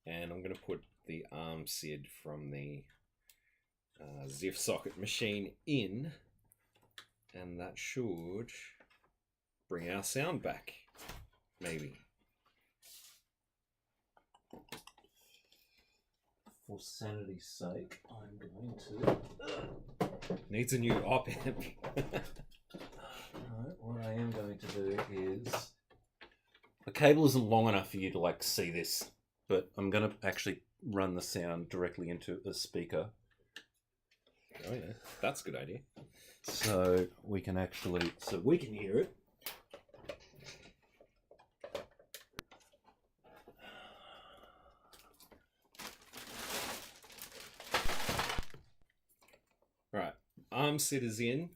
and I'm going to put the ARM SID from the ZIF socket machine in, and that should bring our sound back, maybe. For sanity's sake, I'm going to... Needs a new op amp. Right, what I am going to do is... The cable isn't long enough for you to like see this, but I'm going to actually run the sound directly into a speaker. Oh yeah, that's a good idea. So we can hear it. Right, ARM SID is in.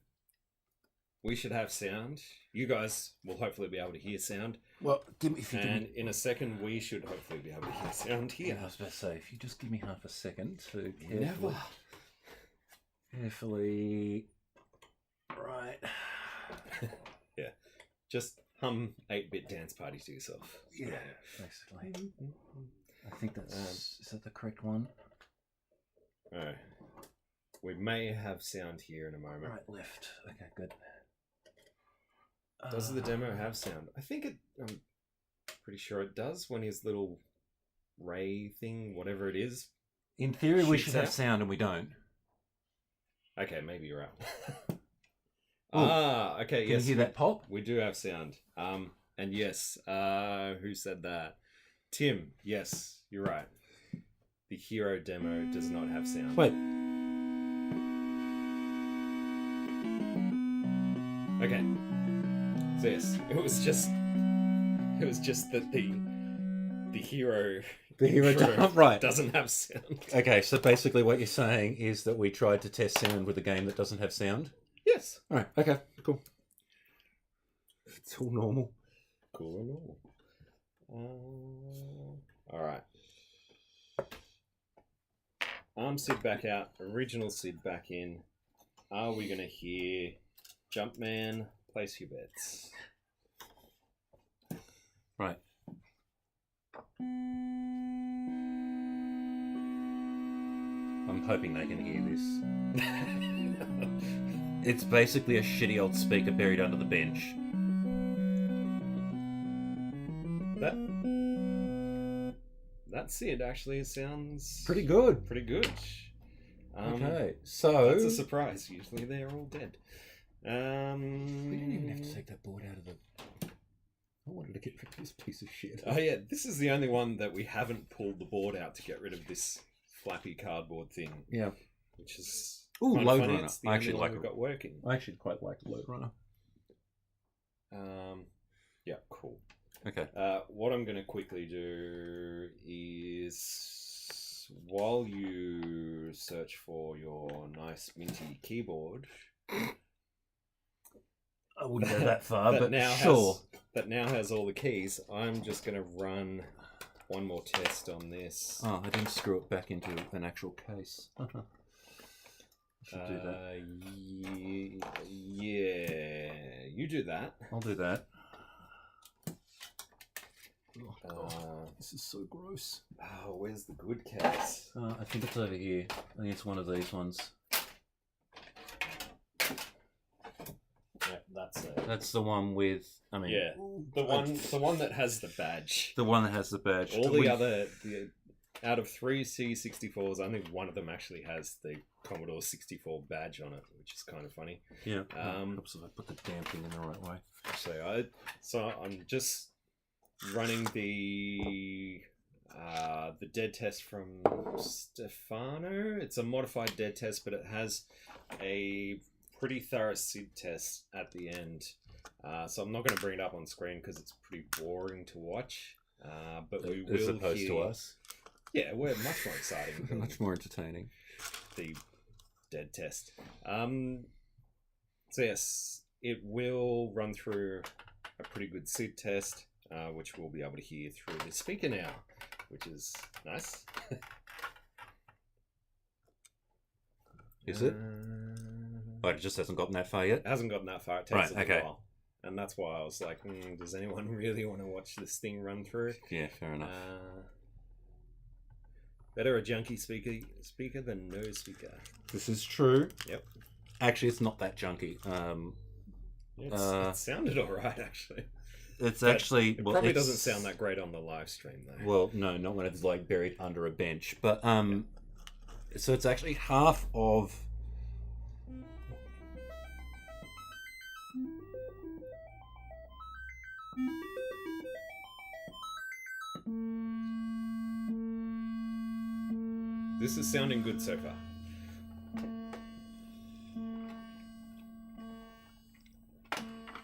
We should have sound. You guys will hopefully be able to hear sound. Well, give me, if you And in a second, we should hopefully be able to hear sound here. I was about to say, if you just give me half a second to Never. Carefully. Right. Yeah. Just hum 8-bit dance party to yourself. Yeah, basically. I think that's... is that the correct one? Alright. We may have sound here in a moment. Right, left. Okay, good. Does the demo have sound? I think it... I'm pretty sure it does when his little ray thing, whatever it is. In theory, we shoots should have out. sound and we don't. Okay, maybe you're right. Oh, okay, Can yes. you hear that pop? We do have sound. And yes, who said that? Tim, yes, you're right. The hero demo does not have sound. Wait. Okay. So yes, it was just that the hero intro right. doesn't have sound. Okay, so basically what you're saying is that we tried to test sound with a game that doesn't have sound? Yes. Alright, okay, cool. It's all normal. Cool and all. All right. Arm SID back out. Original SID back in. Are we going to hear Jumpman, place your bets? Right. I'm hoping they can hear this. It's basically a shitty old speaker buried under the bench. That SID actually sounds Pretty good. Pretty good. Okay, so that's a surprise. Usually they're all dead. we didn't even have to take that board out of the. I wanted to get rid of this piece of shit. Oh yeah, this is the only one that we haven't pulled the board out to get rid of this flappy cardboard thing. Yeah, which is ooh, kind of load funny. runner. It's the I only actually one like we've it. got working. I actually quite like the load runner. Yeah, cool. Okay. What I'm going to quickly do is, while you search for your nice minty keyboard, I wouldn't go that far, that but now sure. that now has all the keys. I'm just going to run one more test on this. Oh, I didn't screw it back into an actual case. I should do that. Yeah, you do that. I'll do that. Oh, God. This is so gross. Oh, where's the good case? I think it's over here. I think it's one of these ones. Yeah, that's it. That's the one with. I mean, Yeah, the one that has the badge. The one that has the badge. All the other, out of 3 C64's, I think one of them actually has the Commodore 64 badge on it, which is kind of funny. Yeah. Oops, I put the damn thing in the right way. So I'm just running the dead test from Stefano. It's a modified dead test, but it has a pretty thorough SID test at the end. So I'm not going to bring it up on screen because it's pretty boring to watch. But we will as opposed to us. Yeah, we're much more exciting. Than much more entertaining. The dead test. So yes, it will run through a pretty good SID test, which we'll be able to hear through the speaker now, which is nice. Is it? But it just hasn't gotten that far yet? It hasn't gotten that far. It takes Right, a while. And that's why I was like, does anyone really want to watch this thing run through? Yeah, fair enough. Better a junky speaker than no speaker. This is true. Yep. Actually, it's not that junky. It sounded alright, actually. It's actually... It probably doesn't sound that great on the live stream, though. Well, no, not when it's like buried under a bench. But, so it's actually half of... This is sounding good so far.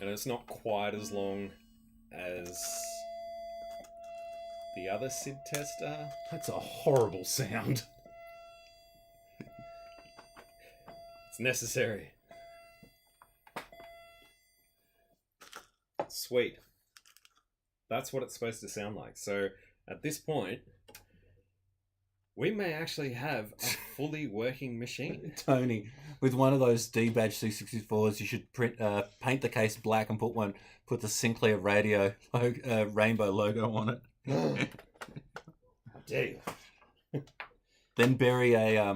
And it's not quite as long as the other SID tester. That's a horrible sound. It's necessary. Sweet. That's what it's supposed to sound like. So at this point, we may actually have a fully working machine. Tony, with one of those D-badge C64's, you should paint the case black and put the Sinclair radio rainbow logo on it. How dare you? Then bury a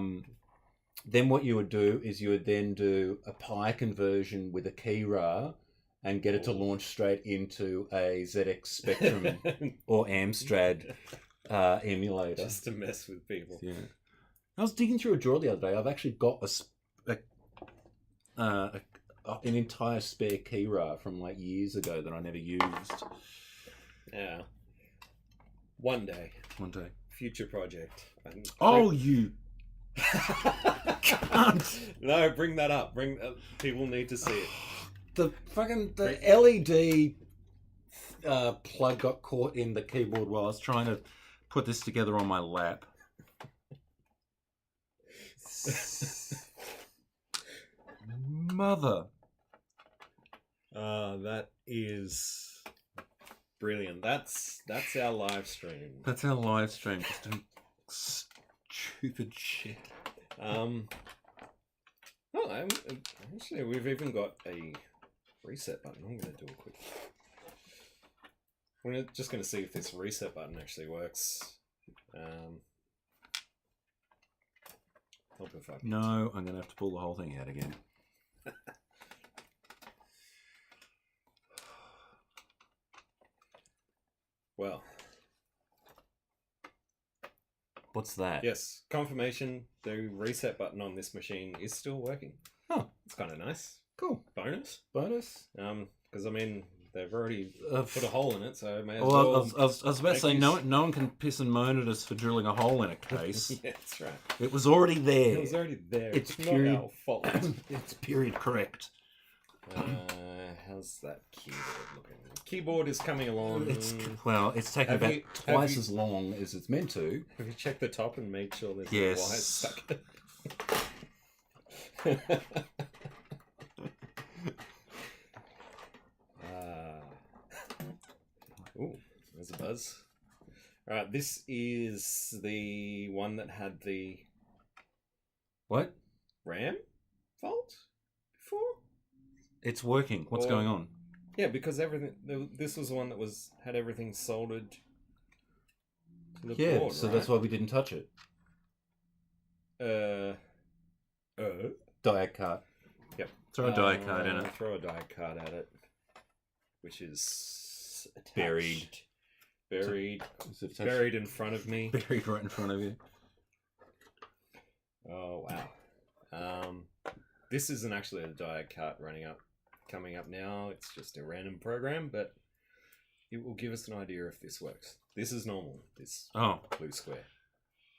then what you would do is you would then do a Pi conversion with a keyrar and get it to launch straight into a ZX Spectrum or Amstrad emulator. Just to mess with people. Yeah. I was digging through a drawer the other day. I've actually got an entire spare keyrar from like years ago that I never used. Yeah. One day. Future project. You can't. No, bring that up. People need to see it. The LED plug got caught in the keyboard while I was trying to put this together on my lap. Mother. That is brilliant. That's our live stream. That's our live stream. Just doing stupid shit. Actually, we've even got a reset button. I'm going to do a quick. We're just going to see if this reset button actually works. Help if I can. No, I'm going to have to pull the whole thing out again. Well. What's that? Yes, confirmation. The reset button on this machine is still working. Oh, it's kind of nice. Cool. Bonus. Because I mean, they've already put a hole in it, so I may as well. I was about to say, no one can piss and moan at us for drilling a hole in a case. Yeah, that's right. It was already there. It was already there. It's not period, our fault. It's period correct. How's that keyboard looking? Keyboard is coming along. It's taking about twice as long as it's meant to. Have you checked the top and made sure there's yes. no wires stuck? Ooh, there's a buzz. Alright, this is the one that had the... What? RAM fault before? It's working. What's going on? Yeah, because everything... This was the one that had everything soldered to the board, so right? that's why we didn't touch it. Die cut. Yep. Throw a die cut in it. Throw a die cut at it. Which is attached. Buried in front of me. Buried right in front of you. Oh, wow. This isn't actually a die cut coming up now. It's just a random program, but it will give us an idea if this works. This is normal, this blue square.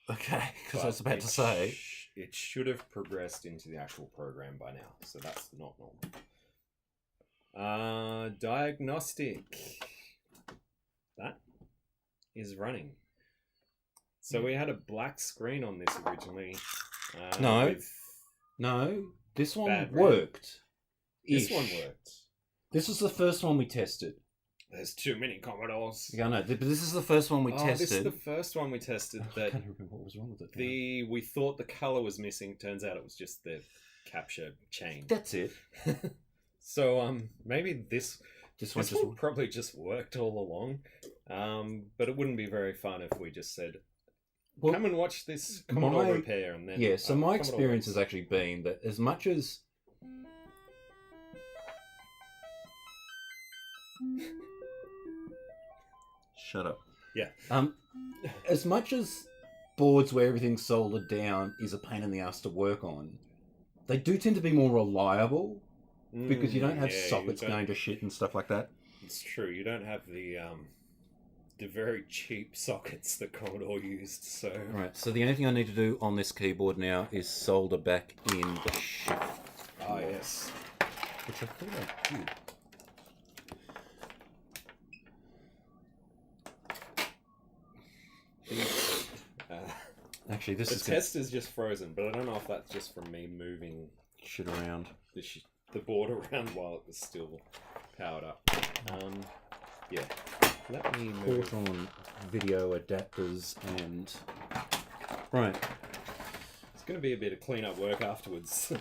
Okay, because I was about to say... It should have progressed into the actual program by now, so that's not normal. Diagnostic. That is running. So we had a black screen on this originally. No, this one worked. This one worked. This was the first one we tested. There's too many Commodores. Yeah, I know, but this is the first one we tested. This is the first one we tested. I can't remember what was wrong with it. We thought the colour was missing. Turns out it was just the capture chain. That's it. So maybe this one probably just worked all along. But it wouldn't be very fun if we just said, come and watch this Commodore repair. And then so my experience has actually been that as much as... Shut up. Yeah. As much as boards where everything's soldered down is a pain in the ass to work on, they do tend to be more reliable because you don't have sockets going to shit and stuff like that. It's true. You don't have the very cheap sockets that Commodore used. So right. So the only thing I need to do on this keyboard now is solder back in the shift. Ah, yes. Which I thought I did. Actually, the test is just frozen, but I don't know if that's just from me moving shit around the board around while it was still powered up. Yeah. Let me move on video adapters and right. It's going to be a bit of clean-up work afterwards.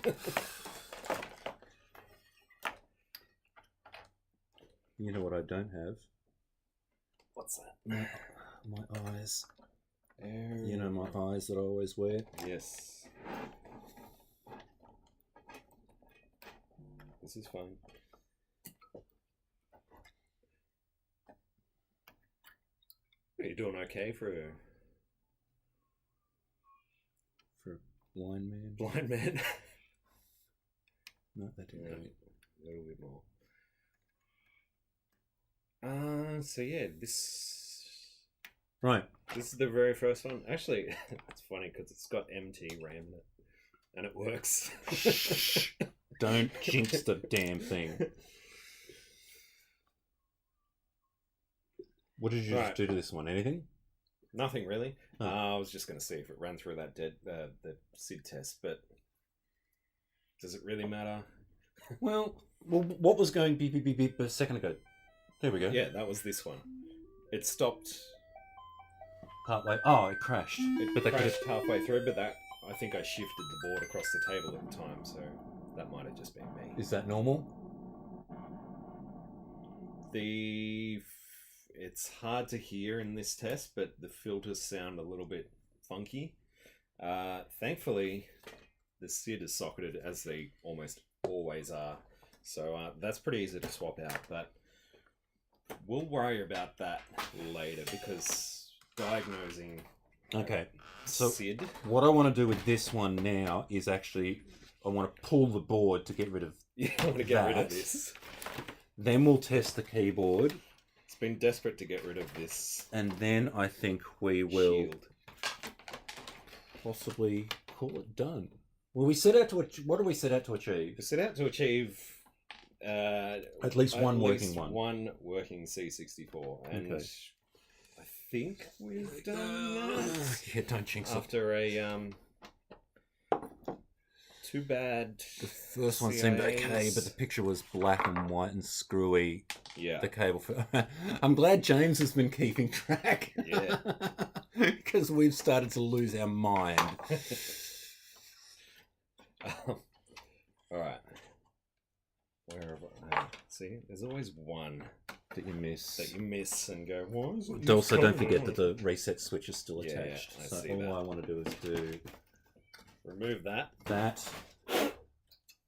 You know what I don't have? What's that? My eyes. You know my eyes that I always wear? Yes. This is fun. Are you doing okay for a blind man? Blind man? No, that didn't do it. A little bit more. So yeah, this... Right. This is the very first one. Actually, it's funny because it's got MT RAM in it. And it works. Don't jinx the damn thing. What did you just do to this one? Anything? Nothing really. Oh. I was just going to see if it ran through that the SID test, but does it really matter? Well, what was going beep beep beep beep a second ago? There we go. Yeah, that was this one. It stopped. Partway. Oh, it crashed. It crashed halfway through, but I think I shifted the board across the table at the time, so that might have just been me. Is that normal? It's hard to hear in this test, but the filters sound a little bit funky. Thankfully, the SID is socketed as they almost always are, so that's pretty easy to swap out. But we'll worry about that later because diagnosing. Okay, so SID. what I want to do with this one now is actually I want to pull the board to get rid of. Yeah, I want to get rid of this. Then we'll test the keyboard. It's been desperate to get rid of this. And then I think we will shield. Possibly call it done. Well, we set out to what do we set out to achieve? We set out to achieve at least one working one. One working C64, and Okay. I think we've done that. Yeah, don't jinx it. After a too bad. The first one seemed okay, but the picture was black and white and screwy. Yeah. The cable. I'm glad James has been keeping track. Yeah. Because we've started to lose our mind. All right. Where have I? See, there's always one That you miss and go. Why is it Also, this don't forget color?" that the reset switch is still Yeah, attached. I So see all that. I want to do is do Remove that. that.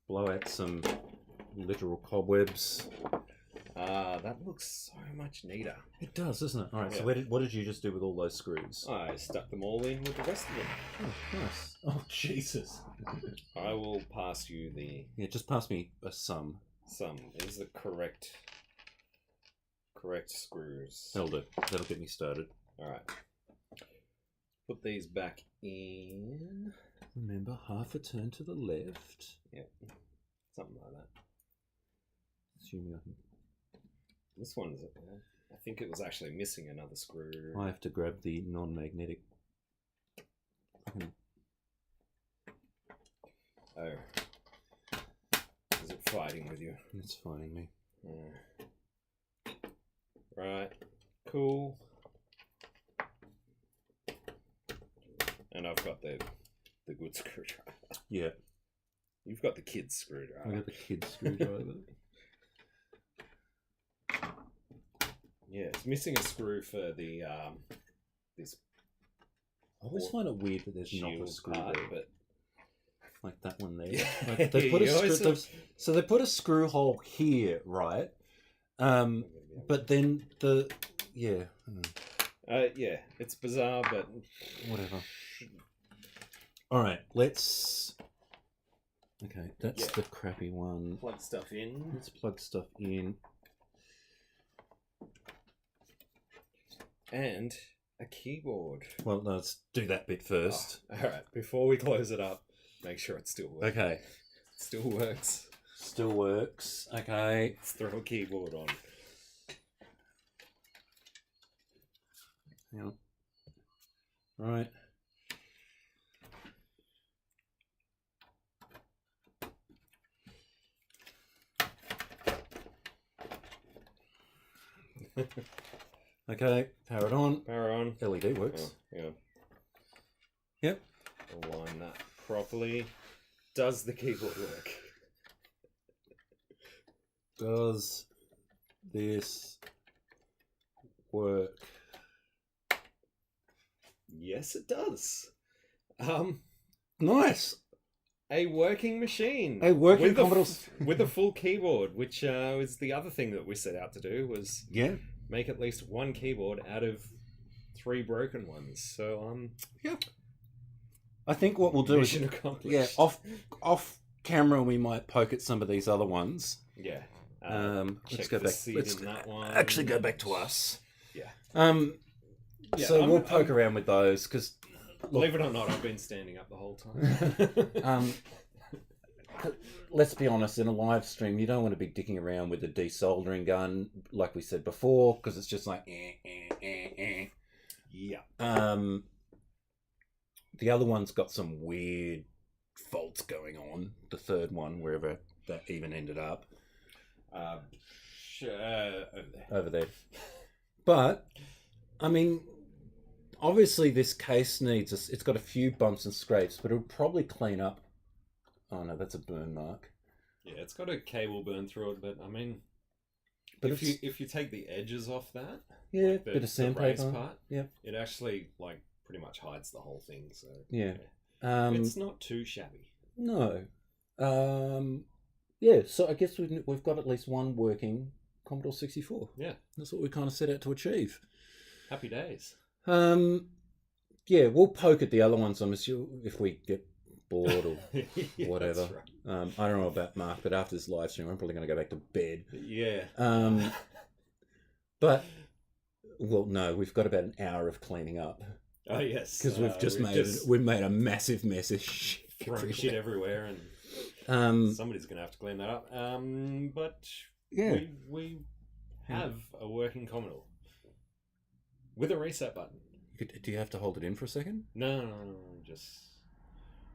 Blow out some literal cobwebs. That looks so much neater. It does, doesn't it? All right. Yeah. So what did you just do with all those screws? I stuck them all in with the rest of them. Oh, nice. Oh, Jesus. I will pass you the Yeah, just pass me a sum. sum. These are the correct screws. That'll do. That'll get me started. Alright. Put these back in. Remember, half a turn to the left. Yep. Something like that. Assuming I can. This one's... I think it was actually missing another screw. I have to grab the non-magnetic. Oh. Is it fighting with you? It's fighting me. Right. Cool. And I've got the good screwdriver. Yeah, You've got the kid's I screwdriver. got the kid's screwdriver. Yeah, it's missing a screw for the this I always find it weird that there's not a shield screw part, there, but like that one there. Yeah. Like they put a You always screw, so they put a screw hole here, right? But then yeah, yeah, it's bizarre, but whatever. All right, let's. Okay, that's Yeah. the crappy one. plug stuff in. Let's plug stuff in. And a keyboard. Well, let's do that bit first. Alright, before we close it up, make sure it still works. Okay, It still works. still works. Okay, Let's throw a keyboard on. hang on. Right. Okay, power it on. Power on. LED works. Oh, yeah. Yep. Align that properly. Does the keyboard work? Does this work? Yes, it does. Nice. A working machine. A working with Commodore. with a full keyboard, which was the other thing that we set out to do, was Yeah. make at least one keyboard out of 3 broken ones. So Yeah. I think what we'll do mission is, accomplished. yeah, off camera we might poke at some of these other ones. Yeah. Let's check go the back. seed Let's in that one. actually go back to us. Yeah. Yeah, So I'm- we'll poke I'm- around with those because, Believe it or not, I've been standing up the whole time. let's be honest, in a live stream, you don't want to be dicking around with a desoldering gun, like we said before, because it's just like, Yeah. The other one's got some weird faults going on. The third one, wherever that even ended up Over there. over there. But I mean, obviously this case needs it's got a few bumps and scrapes, but it'll probably clean up. Oh no, that's a burn mark. Yeah, it's got a cable burn through it, but I mean, But if you take the edges off that, yeah, like bit of raised sandpaper. part, Yeah, it actually like pretty much hides the whole thing. So yeah. it's not too shabby. No. Yeah. So I guess we've got at least one working Commodore 64. Yeah, That's what we kind of set out to achieve. happy days. Yeah, we'll poke at the other ones. I'm assuming if we get bored or Yeah, whatever. that's right. I don't know about Mark, but after this live stream, I'm probably going to go back to bed. Yeah. But well, no, we've got about an hour of cleaning up Oh yes, because we've made a massive mess of shit. throwing shit everywhere, and somebody's gonna have to clean that up. But Yeah. we have a working Commodore with a reset button. Do you have to hold it in for a second? No, just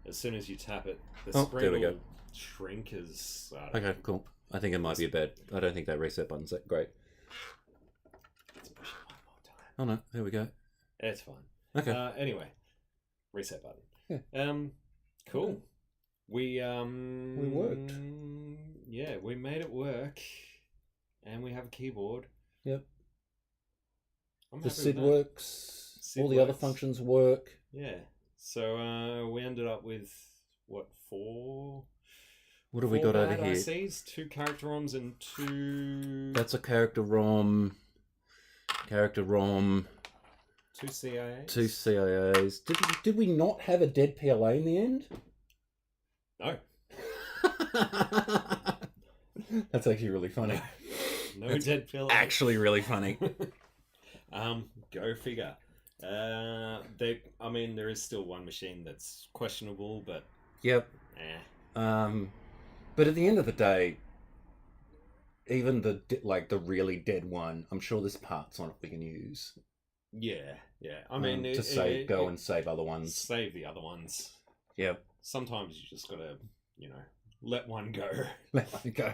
as soon as you tap it, the Oh, screen there we will go. shrink as. Okay, cool. I think it might be a bad. I don't think that reset button's that great. Let's push it one more time. Oh no, there we go. It's fine. Okay. Anyway, reset button. Yeah. Cool. We worked. Yeah, we made it work, and we have a keyboard. Yep. I'm The happy SID with that. works. SID All the other works. functions work. Yeah. So we ended up with what, four? What have we Four got over bad here? ICs, 2 character ROMs, and 2. That's a character ROM. Character ROM. 2 CIAs. 2 CIAs. Did we not have a dead PLA in the end? No. That's actually really funny. No That's dead pill. Actually, really funny. Go figure. I mean, there is still one machine that's questionable, but Yep. But at the end of the day, even the really dead one, I'm sure there's parts on it we can use. yeah. I mean, to save other ones. Save the other ones. Yep. Sometimes you just gotta, let one go. Let one go.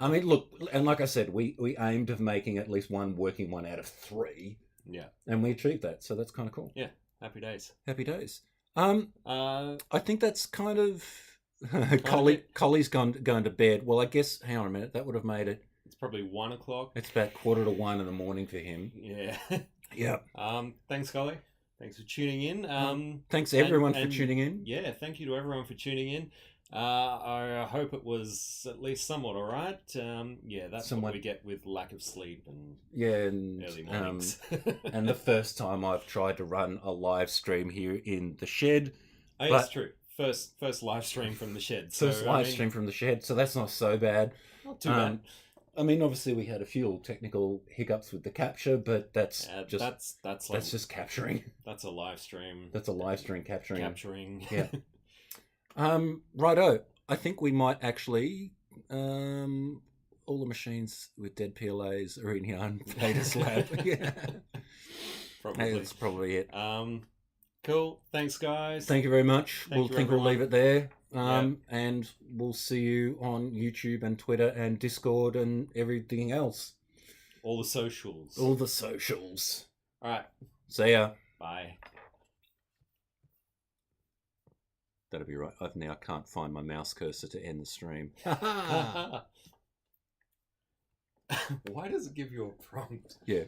I mean, look, and like I said, we aimed of making at least one working one out of 3. Yeah. And we achieved that, so that's kind of cool. Yeah. Happy days. Happy days. I think that's kind of Collie's gone to bed. Well, I guess hang on a minute, that would have made it. It's probably 1 o'clock. It's about 1:45 in the morning for him. Yeah. Yeah. Thanks, Collie. Thanks for tuning in. Thanks everyone for and tuning in. Yeah, thank you to everyone for tuning in. I hope it was at least somewhat alright. Yeah, that's Somewhat. what we get with lack of sleep and And early mornings. and the first time I've tried to run a live stream here in the shed. Oh, but- that's true. First live stream from the shed. First So, live stream from the shed, so that's not so bad. Not too bad. I mean, obviously we had a few technical hiccups with the capture, but that's That's just capturing. that's a live stream. That's a live stream capturing. Yeah. Righto. I think we might actually all the machines with dead PLAs are in here on Peter's lab. Yeah. Probably. That's probably it. Cool. Thanks, guys. Thank you very much. Thank you, We'll leave it there. Yeah. And we'll see you on YouTube and Twitter and Discord and everything else. All the socials. All the socials. All right. See ya. Bye. That'll be right. I can't find my mouse cursor to end the stream. Why does it give you a prompt? Yeah.